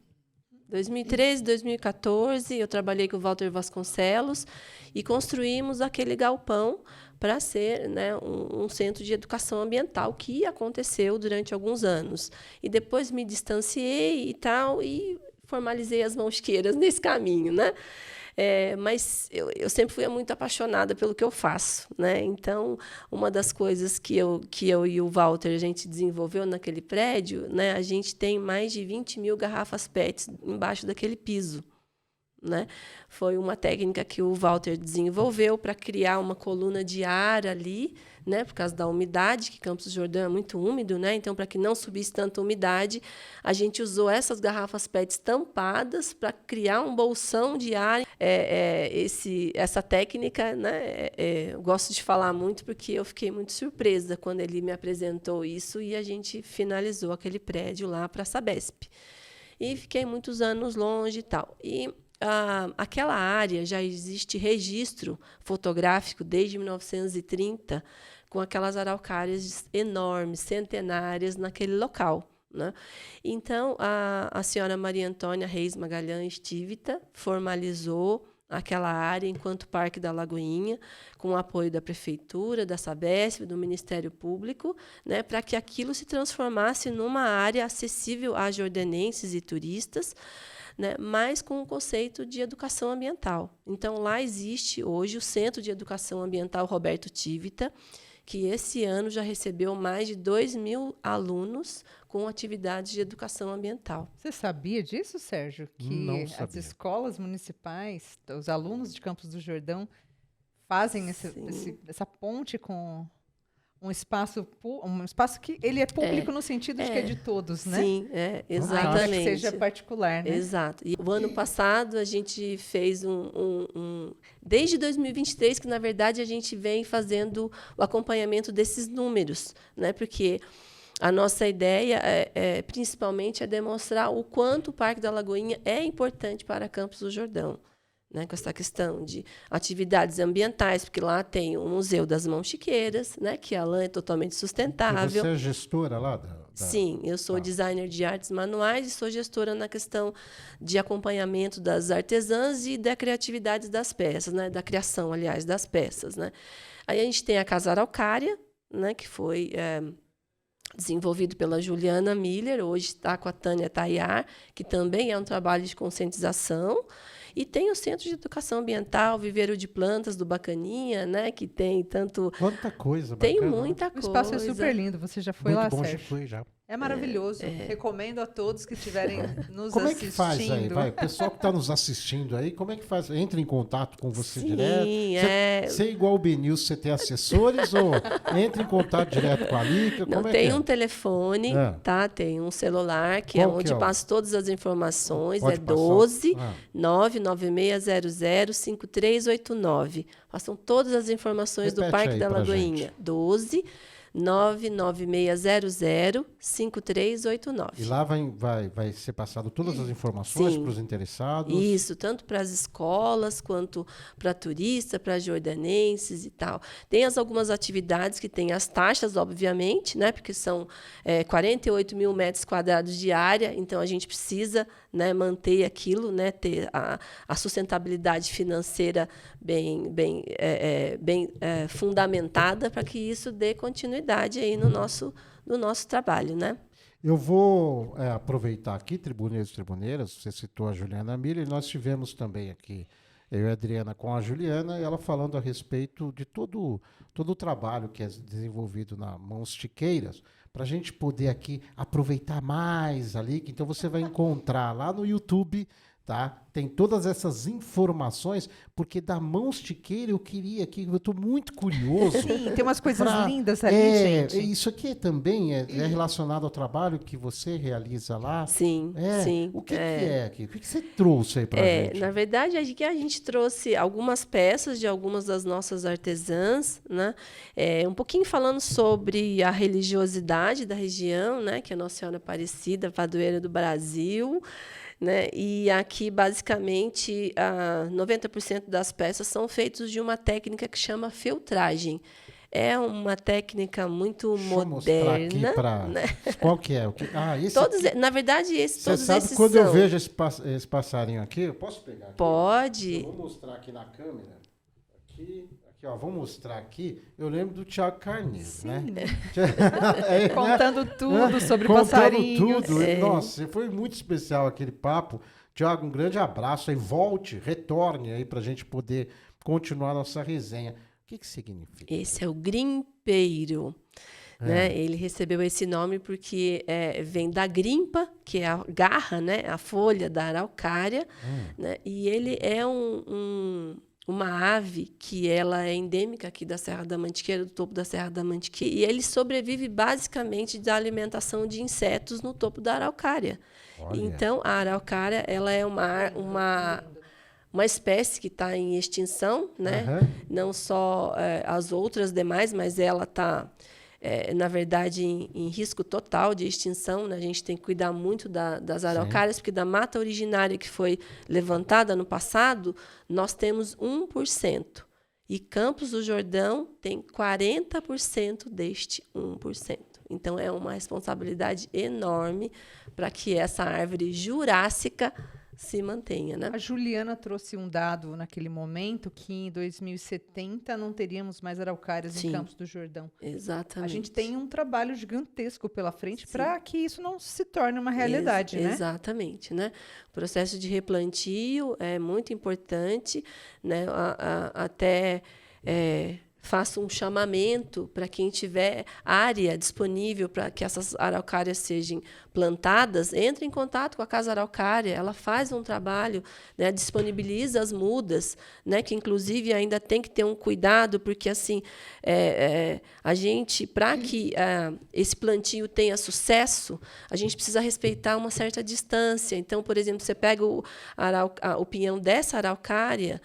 2013, 2014, eu trabalhei com o Walter Vasconcelos e construímos aquele galpão para ser, né, um centro de educação ambiental, que aconteceu durante alguns anos. E depois me distanciei e tal, e formalizei as mãosqueiras nesse caminho, né? Mas eu sempre fui muito apaixonada pelo que eu faço, né? Então, uma das coisas que eu e o Walter a gente desenvolveu naquele prédio, né? A gente tem mais de 20 mil garrafas PET embaixo daquele piso. Né? Foi uma técnica que o Walter desenvolveu para criar uma coluna de ar ali, né? Por causa da umidade, que Campos do Jordão é muito úmido, né? Então, para que não subisse tanta umidade, a gente usou essas garrafas PET tampadas para criar um bolsão de ar. Essa técnica, né? Eu gosto de falar muito porque eu fiquei muito surpresa quando ele me apresentou isso e a gente finalizou aquele prédio lá para a Sabesp. E fiquei muitos anos longe e tal. Aquela área já existe registro fotográfico desde 1930 com aquelas araucárias enormes, centenárias naquele local. né? Então, a senhora Maria Antônia Reis Magalhães Tivita formalizou aquela área enquanto Parque da Lagoinha, com o apoio da Prefeitura, da Sabesp, do Ministério Público, né, para que aquilo se transformasse numa área acessível a jordanenses e turistas, né, mas com o conceito de educação ambiental. Então, lá existe hoje o Centro de Educação Ambiental Roberto Tivita, que esse ano já recebeu mais de 2.000 alunos com atividades de educação ambiental. Você sabia disso, Sérgio? Que Não as sabia. escolas municipais, os alunos de Campos do Jordão, fazem essa ponte com um espaço que ele é público no sentido de que é de todos, né? Sim, exatamente. Não é que seja particular, né? Exato. E o ano passado a gente fez desde 2023, que na verdade a gente vem fazendo o acompanhamento desses números, né? Porque a nossa ideia principalmente é demonstrar o quanto o Parque da Lagoinha é importante para Campos do Jordão, né, com essa questão de atividades ambientais, porque lá tem o Museu das Mãos Chiqueiras, né, que a lã é totalmente sustentável. Você é gestora lá? Sim, eu sou designer de artes manuais e sou gestora na questão de acompanhamento das artesãs e da criatividade das peças, né, da criação, aliás, das peças, né. Aí a gente tem a Casa Araucária, né, que foi desenvolvido pela Juliana Miller, hoje está com a Tânia Tayar, que também é um trabalho de conscientização. E tem o Centro de Educação Ambiental, Viveiro de Plantas do Bacaninha, né? Que tem tanto... Quanta coisa tem bacana. muita O coisa. espaço é super lindo. Você já foi lá, Muito bom, já Sérgio? fui já. É maravilhoso. Recomendo a todos que estiverem nos Como é assistindo. que faz aí? Vai, o pessoal que está nos assistindo aí, como é que faz? Entra em contato com você Sim, direto? Você é igual o Benilson, você tem assessores ou entra em contato direto com a Lica? Não, Como tem é um telefone, tá? Tem um celular, que é Qual onde que é o- passa todas as informações. Pode É passar? 12 Ah. 996005389. Passam todas as informações do Repete Parque aí da pra Lagoinha. gente. 12 996005389. E lá vai ser passado todas as informações Sim. para os interessados? Isso, tanto para as escolas, quanto para turistas, para jordanenses e tal. Tem algumas atividades que têm as taxas, obviamente, né, porque são 48 mil metros quadrados de área, então a gente precisa, né, manter aquilo, né, ter a sustentabilidade financeira bem fundamentada para que isso dê continuidade aí no nosso trabalho, né? Eu vou aproveitar aqui, tribuneiros e tribuneiras, você citou a Juliana Miller, e nós tivemos também aqui, eu e a Adriana com a Juliana, e ela falando a respeito de todo o trabalho que é desenvolvido na Mãos Chiqueiras, para a gente poder aqui aproveitar mais ali, que então você vai encontrar lá no YouTube, tá? Tem todas essas informações, porque da Mãos Chiqueira eu queria aqui, eu estou muito curioso. Sim, tem umas coisas lindas ali, gente. Isso aqui também é relacionado ao trabalho que você realiza lá? Sim, sim. O que é aqui? O que você trouxe aí pra gente? Na verdade, aqui a gente trouxe algumas peças de algumas das nossas artesãs, né? Um pouquinho falando sobre a religiosidade da região, né? Que é a Nossa Senhora Aparecida, padroeira do Brasil, né? E aqui, basicamente, 90% das peças são feitas de uma técnica que chama feltragem. É uma técnica muito moderna. Deixa eu mostrar aqui né? Qual que é? Esse Todos, aqui, na verdade, você todos sabe esses quando são. eu vejo esse passarinho aqui, eu posso pegar aqui? Pode. Eu vou mostrar aqui na câmera. Aqui, ó, vou mostrar aqui. Eu lembro do Thiago Carneiro, né? Contando tudo sobre Contando passarinhos. tudo. Nossa, foi muito especial aquele papo. Thiago, um grande abraço aí. Volte, retorne aí pra gente poder continuar a nossa resenha. O que significa? Esse é o grimpeiro. Né? Ele recebeu esse nome porque vem da grimpa, que é a garra, né? A folha da araucária. Né? E ele é uma ave que ela é endêmica aqui da Serra da Mantiqueira, do topo da Serra da Mantiqueira. E ele sobrevive basicamente da alimentação de insetos no topo da araucária. Olha. Então, a araucária ela é uma espécie que está em extinção, né? Não só as outras demais, mas ela está, na verdade, em risco total de extinção. Né? A gente tem que cuidar muito das araucárias, porque da mata originária que foi levantada no passado, nós temos 1%. E Campos do Jordão tem 40% deste 1%. Então, é uma responsabilidade enorme para que essa árvore jurássica se mantenha, né? A Juliana trouxe um dado naquele momento que em 2070 não teríamos mais araucárias Sim. em Campos do Jordão. Exatamente. A gente tem um trabalho gigantesco pela frente para que isso não se torne uma realidade, né? Exatamente, né? O processo de replantio é muito importante, né? Até faço um chamamento para quem tiver área disponível para que essas araucárias sejam plantadas, entre em contato com a Casa Araucária, ela faz um trabalho, né, disponibiliza as mudas, né, que inclusive ainda tem que ter um cuidado, porque assim, a gente, para que esse plantio tenha sucesso, a gente precisa respeitar uma certa distância. Então, por exemplo, você pega o pinhão dessa araucária,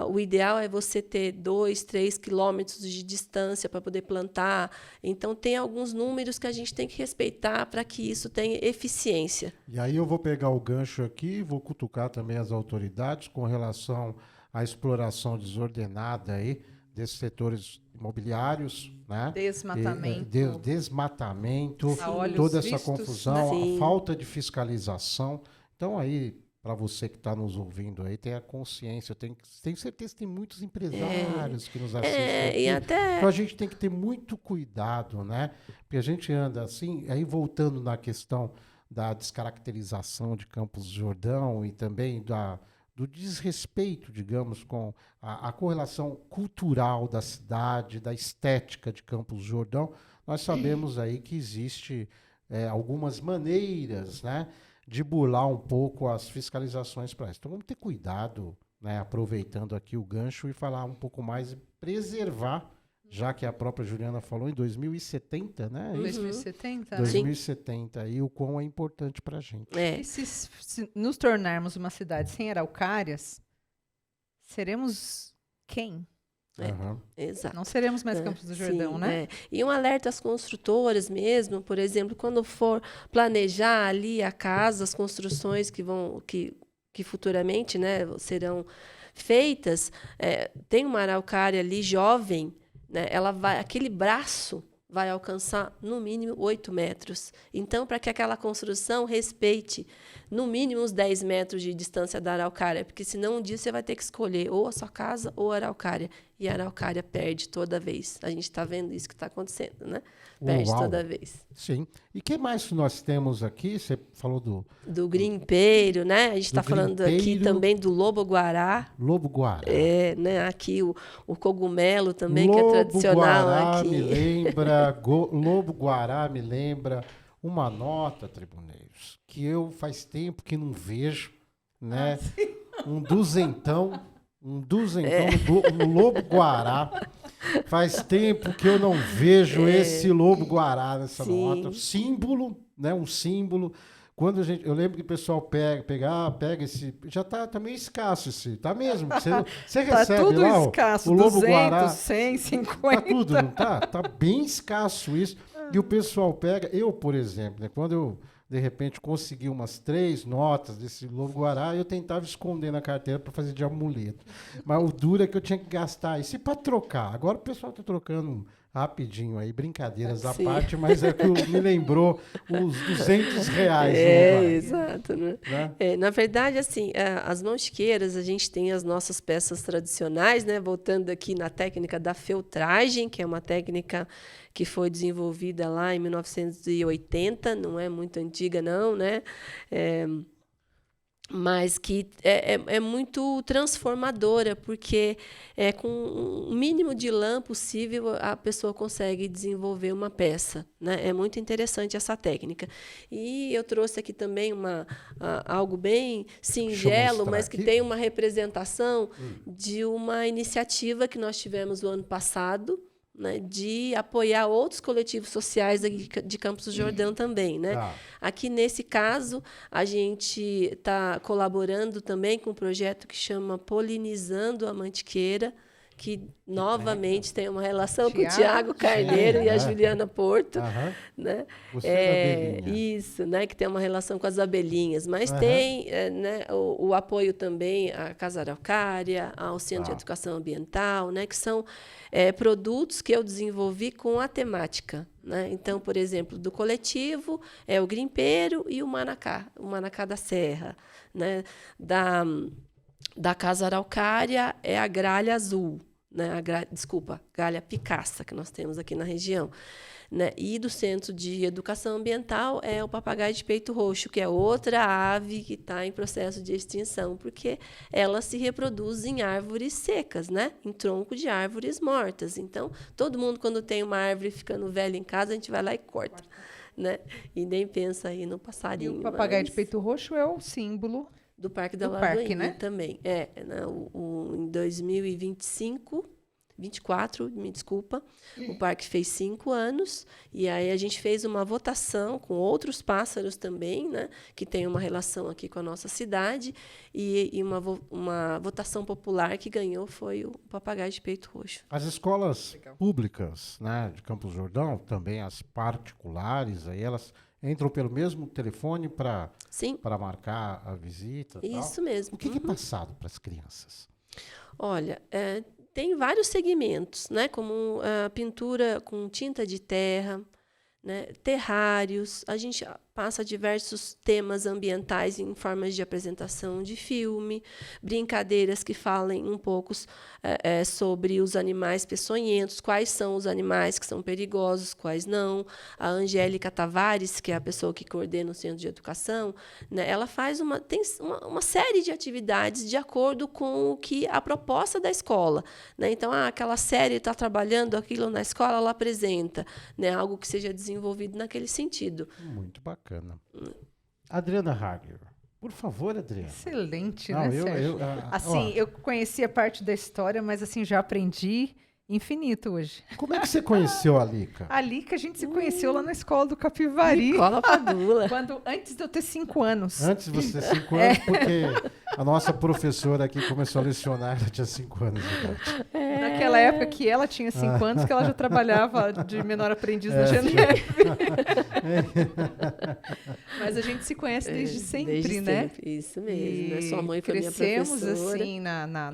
o ideal é você ter 2, 3 quilômetros de distância para poder plantar. Então, tem alguns números que a gente tem que respeitar para que isso tenha eficiência. E aí eu vou pegar o gancho aqui, vou cutucar também as autoridades com relação à exploração desordenada aí desses setores imobiliários, né? Desmatamento. Desmatamento, A olhos toda essa vistos, confusão, né? a falta de fiscalização. Então aí, para você que está nos ouvindo aí, tenha consciência. Tenho certeza que tem muitos empresários que nos assistem aqui. E até... Então a gente tem que ter muito cuidado, né? Porque a gente anda assim, aí voltando na questão da descaracterização de Campos do Jordão e também do desrespeito, digamos, com a correlação cultural da cidade, da estética de Campos do Jordão, nós sabemos aí que existe algumas maneiras, né, de burlar um pouco as fiscalizações para isso. Então vamos ter cuidado, né, aproveitando aqui o gancho e falar um pouco mais e preservar, já que a própria Juliana falou em 2070, né? 2070? 2070, aí o quão é importante para a gente. E se nos tornarmos uma cidade sem araucárias, seremos quem? Exato. Não seremos mais Campos do Jordão, sim, né? E um alerta às construtoras mesmo, por exemplo, quando for planejar ali a casa, as construções que futuramente, né, serão feitas, tem uma araucária ali jovem, né, aquele braço vai alcançar no mínimo 8 metros. Então, para que aquela construção respeite no mínimo uns 10 metros de distância da araucária, porque senão um dia você vai ter que escolher ou a sua casa ou a araucária. E a araucária perde toda vez. A gente está vendo isso que está acontecendo, né? Perde toda vez. Sim. E o que mais nós temos aqui? Você falou do grimpeiro, né? A gente está falando aqui também do lobo-guará. Lobo-guará. Né? Aqui o cogumelo também, que é tradicional aqui. Lobo-guará me lembra uma nota, tribuneiros, que eu faz tempo que não vejo, né? Um duzentão no lobo-guará. Faz tempo que eu não vejo esse lobo-guará nessa nota. Símbolo, né? Um símbolo. Quando eu lembro que o pessoal pega esse... Já tá meio escasso esse, tá mesmo? Você recebe tudo lá escasso, o lobo-guará. 200, 100, 50. Tá tudo, não tá? Tá bem escasso isso. E o pessoal pega... Eu, por exemplo, né? Quando eu, de repente, consegui umas 3 notas desse lobo-guará, eu tentava esconder na carteira para fazer de amuleto. Mas o duro é que eu tinha que gastar isso. E para trocar? Agora o pessoal tá trocando rapidinho aí, brincadeiras à parte, mas é que me lembrou os R$200. Exato, né? Na verdade, assim, as mão-chiqueiras, a gente tem as nossas peças tradicionais, né? Voltando aqui na técnica da feltragem, que é uma técnica que foi desenvolvida lá em 1980, não é muito antiga, não, né? Mas que é muito transformadora, porque com o mínimo de lã possível a pessoa consegue desenvolver uma peça, né? É muito interessante essa técnica. E eu trouxe aqui também algo bem singelo, mas que tem uma representação de uma iniciativa que nós tivemos o ano passado, né, de apoiar outros coletivos sociais de Campos do Jordão também, né? Aqui, nesse caso, a gente está colaborando também com um projeto que chama Polinizando a Mantiqueira, que novamente tem uma relação com o Thiago? Tiago Carneiro Sim, e a Juliana Porto, Aham. né? Você da abelhinha. Isso, né? Que tem uma relação com as abelhinhas, mas Aham. tem né, o apoio também à Casa Araucária, ao Centro de Tá. Educação Ambiental, né? Que são produtos que eu desenvolvi com a temática, né? Então, por exemplo, do coletivo é o grimpeiro e o manacá da serra, né? Da Casa Araucária é a gralha azul, né? Gralha picaça que nós temos aqui na região, né? E do Centro de Educação Ambiental é o papagaio de peito roxo, que é outra ave que está em processo de extinção, porque ela se reproduz em árvores secas, né? Em tronco de árvores mortas. Então, todo mundo, quando tem uma árvore ficando velha em casa, a gente vai lá e corta, né? E nem pensa aí no E passarinho. o papagaio de mas peito roxo é o símbolo. do Parque da do Lagoinha parque, né? também. Né? Em 2024, me desculpa, o parque fez 5 anos, e aí a gente fez uma votação com outros pássaros também, né, que tem uma relação aqui com a nossa cidade, e uma votação popular que ganhou foi o papagaio de peito roxo. As escolas públicas, né, de Campos do Jordão, também as particulares, aí elas entram pelo mesmo telefone para Sim, marcar a visita e tal. isso mesmo. O que é passado para as crianças? Olha, tem vários segmentos, né? Como a pintura com tinta de terra, né? Terrários. A gente passa diversos temas ambientais em formas de apresentação de filme, brincadeiras que falem um pouco sobre os animais peçonhentos, quais são os animais que são perigosos, quais não. A Angélica Tavares, que é a pessoa que coordena o Centro de Educação, né, ela faz tem uma série de atividades de acordo com o que a proposta da escola, né? Então, aquela série está trabalhando aquilo na escola, ela apresenta, né, algo que seja desenvolvido naquele sentido. Muito bacana. Adriana Hagler. Por favor, Adriana. Excelente, Não, né, Sérgio? Assim, eu conhecia parte da história, mas assim, já aprendi infinito hoje. Como é que você conheceu a Lica? Ali que a gente se conheceu lá na escola do Capivari. Escola Padula. Antes de eu ter 5 anos. Antes de você ter 5 anos, porque a nossa professora aqui começou a lecionar, ela tinha 5 anos de idade. Naquela época que ela tinha 5 anos, que ela já trabalhava de menor aprendiz na Geneve. Mas a gente se conhece desde sempre, Desde né? sempre, isso mesmo. E Né? Sua mãe foi minha crescemos professora. assim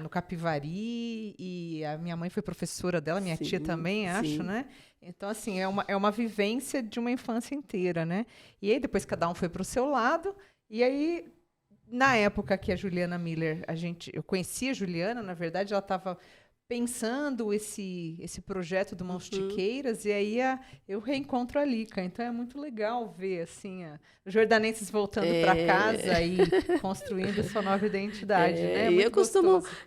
no Capivari, e a minha mãe foi professora dela, minha tia Sim, também, sim. acho, né? Então, assim, é uma vivência de uma infância inteira, né? E aí, depois cada um foi para o seu lado, e aí, na época que a Juliana Miller, eu conhecia a Juliana, na verdade, ela estava pensando esse projeto do Mãos Tiqueiras, e aí eu reencontro a Lica. Então é muito legal ver assim, os jordanenses voltando para casa e construindo sua nova identidade. Né? É E muito eu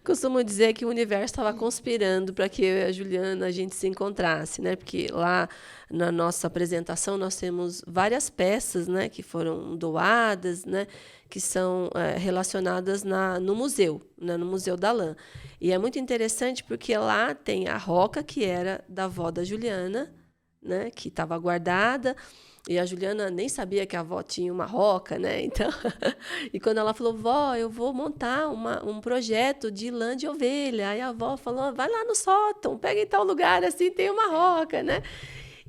costumo dizer que o universo estava conspirando para que eu e a Juliana a gente se encontrasse, né? Porque lá na nossa apresentação nós temos várias peças, né, que foram doadas, né, que são relacionadas no museu, né, no Museu da Lã. E é muito interessante porque lá tem a roca, que era da avó da Juliana, né, que estava guardada, e a Juliana nem sabia que a avó tinha uma roca, né? Então, e quando ela falou, vó, eu vou montar um projeto de lã de ovelha, aí a avó falou, vai lá no sótão, pega em tal lugar, assim, tem uma roca, né?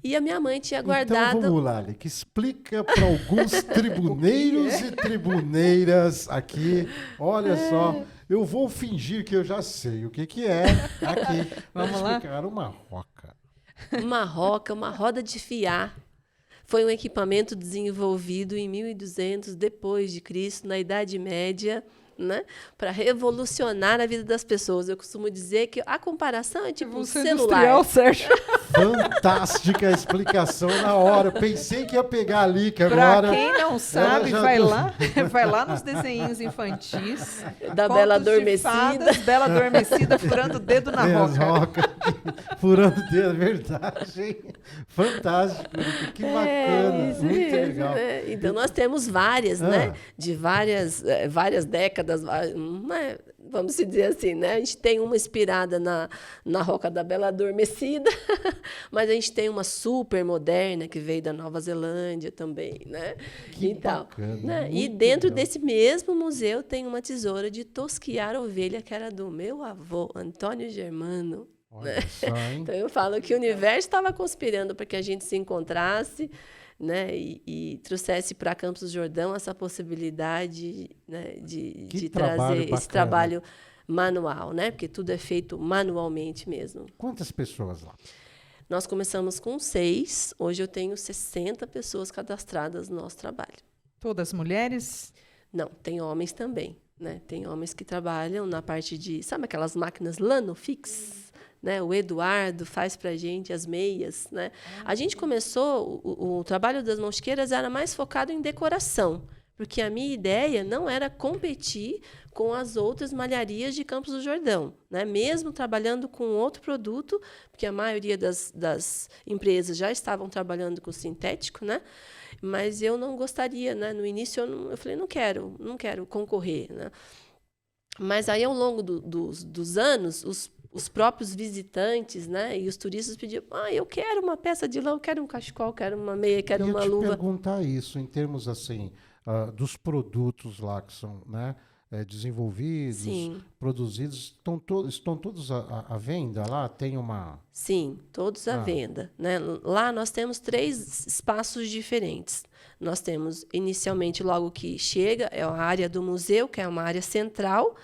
E a minha mãe tinha guardado... Então vamos lá, Lica, explica para alguns tribuneiros e tribuneiras aqui, olha só, eu vou fingir que eu já sei o que é aqui. Vamos lá? Explicar uma roca. Uma roca, uma roda de fiar. Foi um equipamento desenvolvido em 1200 depois de Cristo, na Idade Média, né, para revolucionar a vida das pessoas. Eu costumo dizer que a comparação é tipo um celular. Sérgio. Fantástica a explicação na hora. Eu pensei que ia pegar a Lica Pra agora. quem não sabe, já vai lá nos desenhinhos infantis. Da Contos Bela de Adormecida. Fadas, Bela Adormecida, furando o dedo na Tem as roca. rocas furando o dedo, é verdade, hein? Fantástico, Lica, que bacana, Isso muito mesmo, legal. né? Então, nós temos várias, né? De várias décadas vamos dizer assim, né? A gente tem uma inspirada na Roca da Bela Adormecida, mas a gente tem uma super moderna que veio da Nova Zelândia também, né? Que então, bacana, né? E muito dentro legal. desse mesmo museu tem uma tesoura de tosquiar ovelha, que era do meu avô, Antônio Germano. Olha só, hein? Então, eu falo que o universo estava conspirando para que a gente se encontrasse, né, e trouxesse para Campos do Jordão essa possibilidade, né, Que de trabalho trazer esse bacana. trabalho manual, né, porque tudo é feito manualmente mesmo. Quantas pessoas lá? Nós começamos com 6, hoje eu tenho 60 pessoas cadastradas no nosso trabalho. Todas mulheres? Não, tem homens também, né? Tem homens que trabalham na parte de, sabe aquelas máquinas Lanofix? Né? O Eduardo faz para a gente as meias, né? A gente começou, o trabalho das mosqueiras era mais focado em decoração, porque a minha ideia não era competir com as outras malharias de Campos do Jordão, né? Mesmo trabalhando com outro produto, porque a maioria das empresas já estavam trabalhando com sintético, né? Mas eu não gostaria, né? No início eu falei, não quero concorrer, né? Mas aí, ao longo dos anos, os próprios visitantes, né, e os turistas pediam, eu quero uma peça de lã, eu quero um cachecol, quero uma meia, quero uma luva. Eu ia te perguntar isso, em termos assim, dos produtos lá que são, né, desenvolvidos, Sim. produzidos, estão todos à venda lá? Tem uma... Sim, todos à venda, né? Lá nós temos 3 espaços diferentes. Nós temos, inicialmente, logo que chega, é a área do museu, que é uma área central.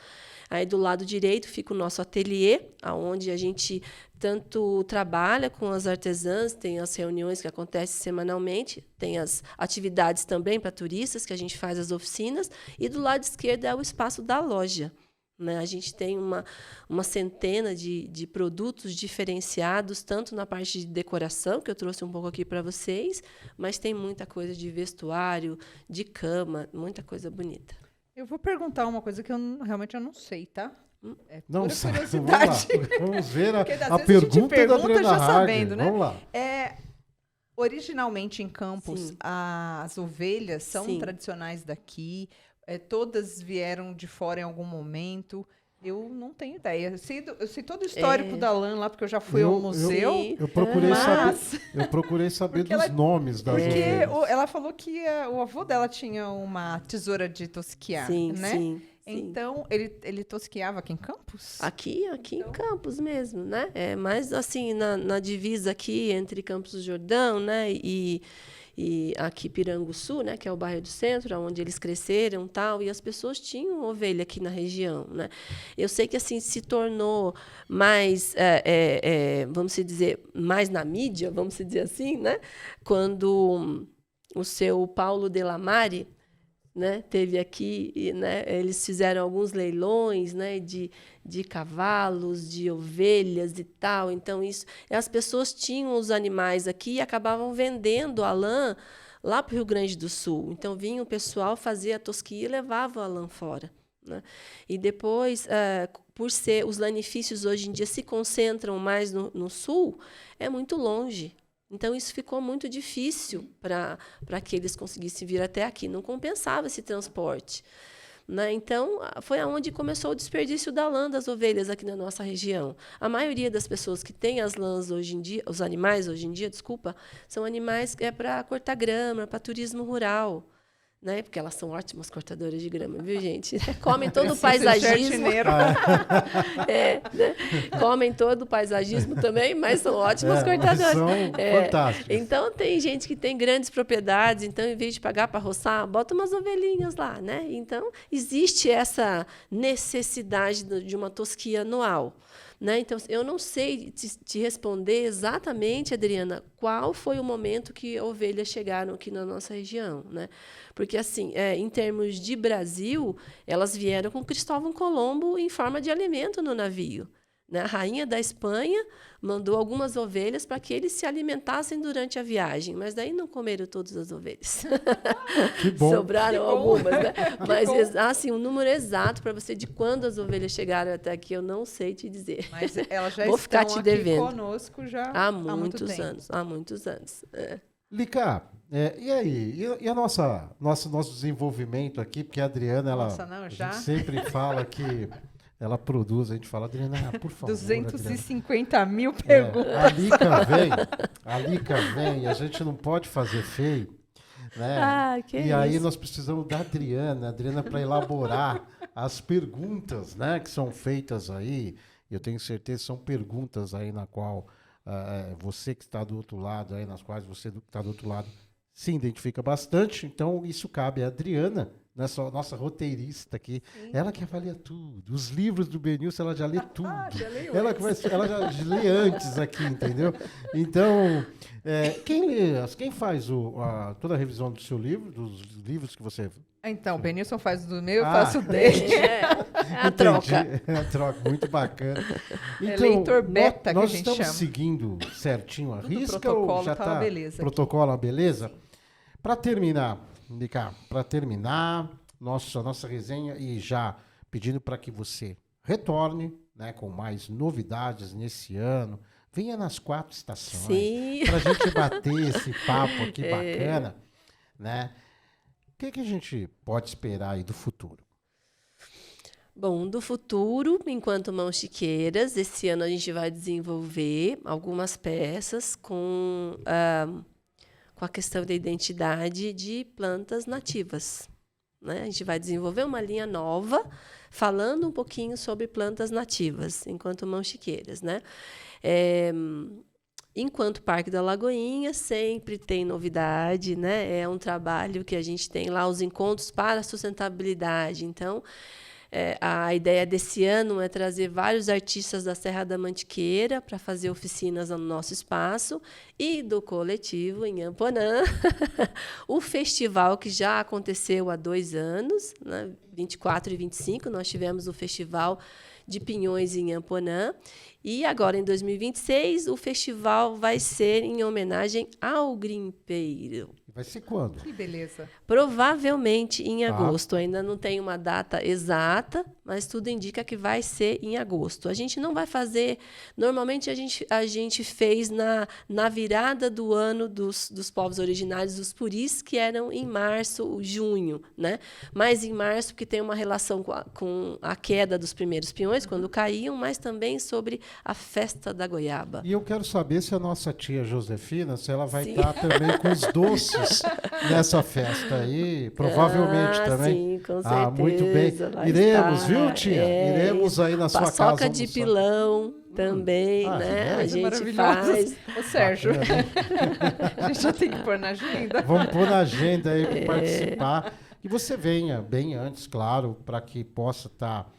Aí, do lado direito, fica o nosso ateliê, onde a gente tanto trabalha com as artesãs, tem as reuniões que acontecem semanalmente, tem as atividades também para turistas, que a gente faz as oficinas, e do lado esquerdo é o espaço da loja. Né? A gente tem uma centena de produtos diferenciados, tanto na parte de decoração, que eu trouxe um pouco aqui para vocês, mas tem muita coisa de vestuário, de cama, muita coisa bonita. Eu vou perguntar uma coisa que realmente eu não sei, tá? É Não pura sabe, curiosidade. vamos ver Porque, às a vezes, a gente pergunta da pergunta Adriana já Hager. sabendo, né? Vamos lá. Originalmente em Campos, Sim. as ovelhas são Sim. tradicionais daqui. Todas vieram de fora em algum momento. Eu não tenho ideia. Eu sei todo o histórico da lã lá, porque eu já fui ao museu. Sim. Eu procurei saber Porque dos nomes das Porque ovelhas. ela falou que o avô dela tinha uma tesoura de tosquiar, Sim, né? sim. Então, ele tosquiava aqui em Campos? Aqui em Campos mesmo, né? Mas assim, na divisa aqui entre Campos do Jordão, né? E aqui Piranguçu, né? Que é o bairro do centro, onde eles cresceram, tal, e as pessoas tinham ovelha aqui na região, né? Eu sei que assim se tornou mais, vamos dizer, mais na mídia, vamos dizer assim, né? Quando o seu Paulo Delamare, né, teve aqui, né, eles fizeram alguns leilões, né, de cavalos, de ovelhas e tal. Então, as pessoas tinham os animais aqui e acabavam vendendo a lã lá para o Rio Grande do Sul. Então, vinha o pessoal, fazia a tosquia e levava a lã fora. Né? E depois, por ser os lanifícios hoje em dia se concentram mais no sul, é muito longe. Então, isso ficou muito difícil para que eles conseguissem vir até aqui. Não compensava esse transporte. Né? Então, foi aonde começou o desperdício da lã das ovelhas aqui na nossa região. A maioria das pessoas que têm as lãs hoje em dia, os animais hoje em dia, são animais que é para cortar grama, para turismo rural. Né? Porque elas são ótimas cortadoras de grama, viu, gente? Comem todo o paisagismo. Né? Comem todo o paisagismo também, mas são ótimas cortadoras. São fantásticas. Então, tem gente que tem grandes propriedades, então, em vez de pagar para roçar, bota umas ovelhinhas lá, né? Então, existe essa necessidade de uma tosquia anual. Né? Então, eu não sei te responder exatamente, Adriana, qual foi o momento que ovelhas chegaram aqui na nossa região. Né? Porque, assim, em termos de Brasil, elas vieram com Cristóvão Colombo em forma de alimento no navio. Né? A rainha da Espanha mandou algumas ovelhas para que eles se alimentassem durante a viagem, mas daí não comeram todas as ovelhas. Que bom. Sobraram algumas, né? Mas assim, um número exato para você de quando as ovelhas chegaram até aqui, eu não sei te dizer. Mas elas já Vou ficar estão te aqui devendo. conosco já Há muito muitos tempo. anos. Há muitos anos. Lica, E aí? E a nosso desenvolvimento aqui? Porque a Adriana, Nossa, não, a já? gente sempre fala que ela produz, a gente fala, Adriana, por favor, Adriana. 250 mil perguntas. A Lica vem, a gente não pode fazer feio, né? Ah, que E aí isso. nós precisamos da Adriana para elaborar as perguntas, né, que são feitas aí. Eu tenho certeza que são perguntas aí na qual você que está do outro lado, aí nas quais você que está do outro lado se identifica bastante. Então isso cabe à Adriana, nossa roteirista aqui. Sim. Ela que avalia tudo. Os livros do Benilson, ela já lê tudo. Já leio Ela já lê antes aqui, entendeu? Então, quem faz toda a revisão do seu livro, dos livros que você... Então, o Benilson faz do meu, eu Ah. faço o dele. É a troca. É a troca, muito bacana. Então, leitor beta que nós a gente estamos chama. seguindo certinho a Tudo risca protocolo, ou já tá uma tá beleza aqui. protocolo, uma beleza? Para terminar, Mica, nossa resenha e já pedindo para que você retorne, né, com mais novidades nesse ano. Venha nas 4 estações. Sim. Para a gente bater esse papo aqui bacana, né? O que a gente pode esperar aí do futuro? Bom, do futuro, enquanto Mãos Chiqueiras, esse ano a gente vai desenvolver algumas peças com a questão da identidade de plantas nativas, né? A gente vai desenvolver uma linha nova, falando um pouquinho sobre plantas nativas, enquanto Mãos Chiqueiras, né? Enquanto Parque da Lagoinha, sempre tem novidade, né? É um trabalho que a gente tem lá, os encontros para a sustentabilidade. Então, a ideia desse ano é trazer vários artistas da Serra da Mantiqueira para fazer oficinas no nosso espaço e do coletivo em Amponã. O festival que já aconteceu há 2 anos, né? 24 e 25, nós tivemos o Festival de Pinhões em Amponã. E agora, em 2026, o festival vai ser em homenagem ao grimpeiro. Vai ser quando? Que beleza. Provavelmente em agosto. Ainda não tem uma data exata, mas tudo indica que vai ser em agosto. A gente não vai fazer... Normalmente, a gente fez na virada do ano dos povos originários, dos puris, que eram em março, junho, né? Mas em março, que tem uma relação com a queda dos primeiros pinhões, quando caíam, mas também sobre a festa da goiaba. E eu quero saber se a nossa tia Josefina, se ela vai Sim. estar também com os doces nessa festa aí, provavelmente também. Sim, com certeza. Muito bem. Lá Iremos, está. viu, tia? Iremos aí na sua casa. Paçoca de almoçar. pilão também, né? que A gente maravilhoso. faz. Ô, Sérgio, Bacana. a gente já tem que pôr na agenda. Vamos pôr na agenda aí para participar. E você venha bem antes, claro, para que possa estar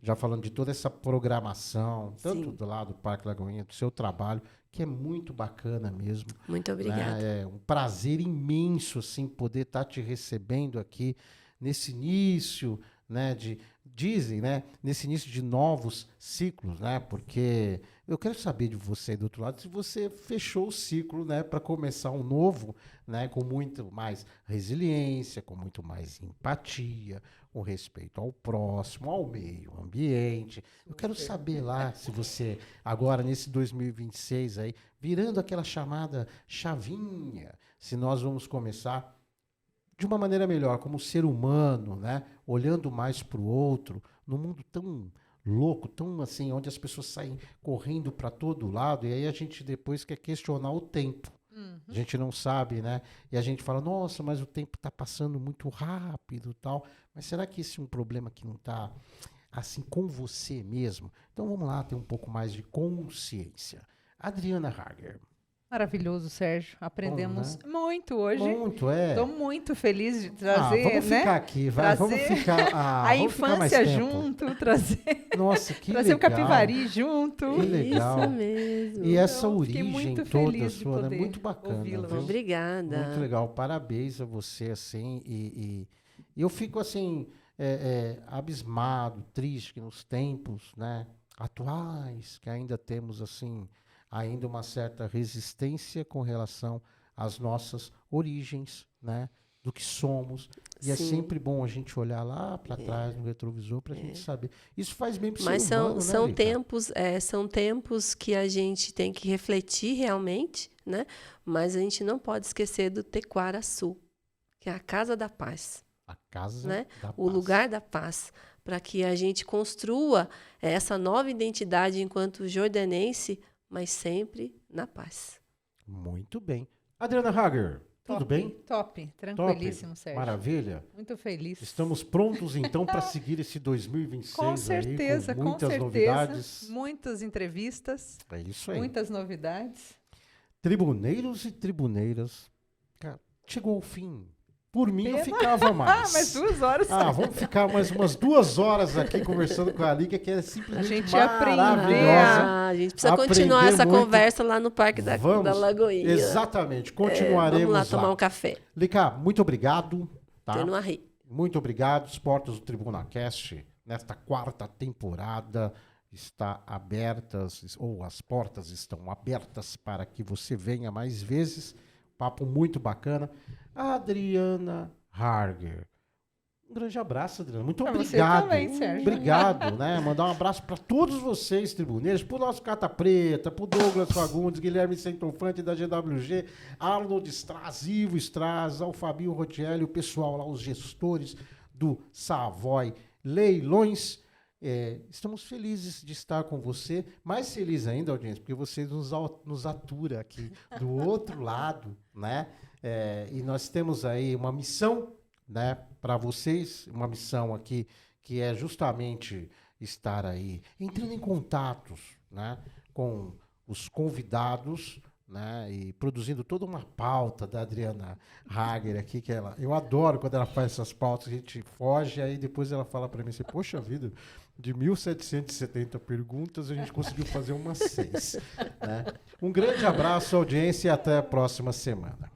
já falando de toda essa programação, tanto Sim. do lado do Parque Lagoinha, do seu trabalho, que é muito bacana mesmo. Muito obrigada. Né? É um prazer imenso, assim, poder estar te recebendo aqui nesse início, né, dizem, né, nesse início de novos ciclos, né, porque eu quero saber de você do outro lado se você fechou o ciclo, né, para começar um novo, né, com muito mais resiliência, com muito mais empatia, com respeito ao próximo, ao meio ambiente. Eu quero saber lá se você, agora nesse 2026 aí, virando aquela chamada chavinha, se nós vamos começar de uma maneira melhor, como ser humano, né? Olhando mais para o outro, num mundo tão louco, tão assim, onde as pessoas saem correndo para todo lado, e aí a gente depois quer questionar o tempo. A gente não sabe, né? E a gente fala, nossa, mas o tempo está passando muito rápido e tal. Mas será que esse é um problema que não está assim com você mesmo? Então vamos lá ter um pouco mais de consciência. Adriana Hager. Maravilhoso, Sérgio. Aprendemos Bom, muito hoje. Muito, é. Estou muito feliz de trazer, vamos né? ficar aqui, vai. Vamos Trazer ficar. a vamos ficar mais infância tempo. junto, trazer, Nossa, que trazer legal. o Capivari junto. Que legal. Isso mesmo. E essa Então, fiquei origem muito toda feliz de sua, né? poder Muito bacana. ouvi-la. Viu? Obrigada. Muito legal. Parabéns a você, assim. E eu fico, assim, abismado, triste que nos tempos, né, atuais, que ainda temos, assim, ainda uma certa resistência com relação às nossas origens, né? do que somos. E é Sim. sempre bom a gente olhar lá para trás no retrovisor para a gente saber. Isso faz bem para o Mas ser humano, são né, Rita? são tempos que a gente tem que refletir realmente, né? Mas a gente não pode esquecer do Tequaraçu, que é a Casa da Paz, A casa né? da O paz. lugar da paz, para que a gente construa essa nova identidade enquanto jordanense, mas sempre na paz. Muito bem. Adriana Hager, tudo Top, bem? Top, Top? tranquilíssimo, Sérgio. Maravilha. Muito feliz. Estamos prontos, então, para seguir esse 2026 Com certeza, aí, com muitas com certeza. novidades. Muitas entrevistas, É isso aí. muitas novidades. Tribuneiros e tribuneiras. Cara, chegou o fim. Por mim, eu Pena. ficava mais. Mas 2 horas. Vamos ficar mais umas 2 horas aqui conversando com a Liga, que é simplesmente A gente ia aprender maravilhosa. A gente precisa Aprender continuar essa muito. conversa lá no Parque da Vamos. Lagoinha. Exatamente. Vamos Continuaremos lá tomar um café. Lica, muito obrigado. Tá? Tô no arreio. Muito obrigado. As portas do TribunaCast, nesta 4ª temporada, está abertas, ou as portas estão abertas para que você venha mais vezes. Papo muito bacana. Adriana Harger. Um grande abraço, Adriana. Muito Pra você obrigado. também, Sérgio. Obrigado, né? Mandar um abraço para todos vocês, tribuneiros, pro nosso Cata Preta, pro Douglas Fagundes, Guilherme Centofante da GWG, Arnold Strass, Ivo Strass, ao Fabinho Rotielli, o pessoal lá, os gestores do Savoy Leilões. Estamos felizes de estar com você, mais feliz ainda, audiência, porque você nos atura aqui do outro lado, né? E nós temos aí uma missão, né, para vocês, uma missão aqui que é justamente estar aí entrando em contatos, né, com os convidados, né, e produzindo toda uma pauta da Adriana Hager aqui, que eu adoro quando ela faz essas pautas, a gente foge, aí depois ela fala para mim assim, poxa vida, de 1.770 perguntas, a gente conseguiu fazer umas 6. Né? Um grande abraço, audiência, e até a próxima semana.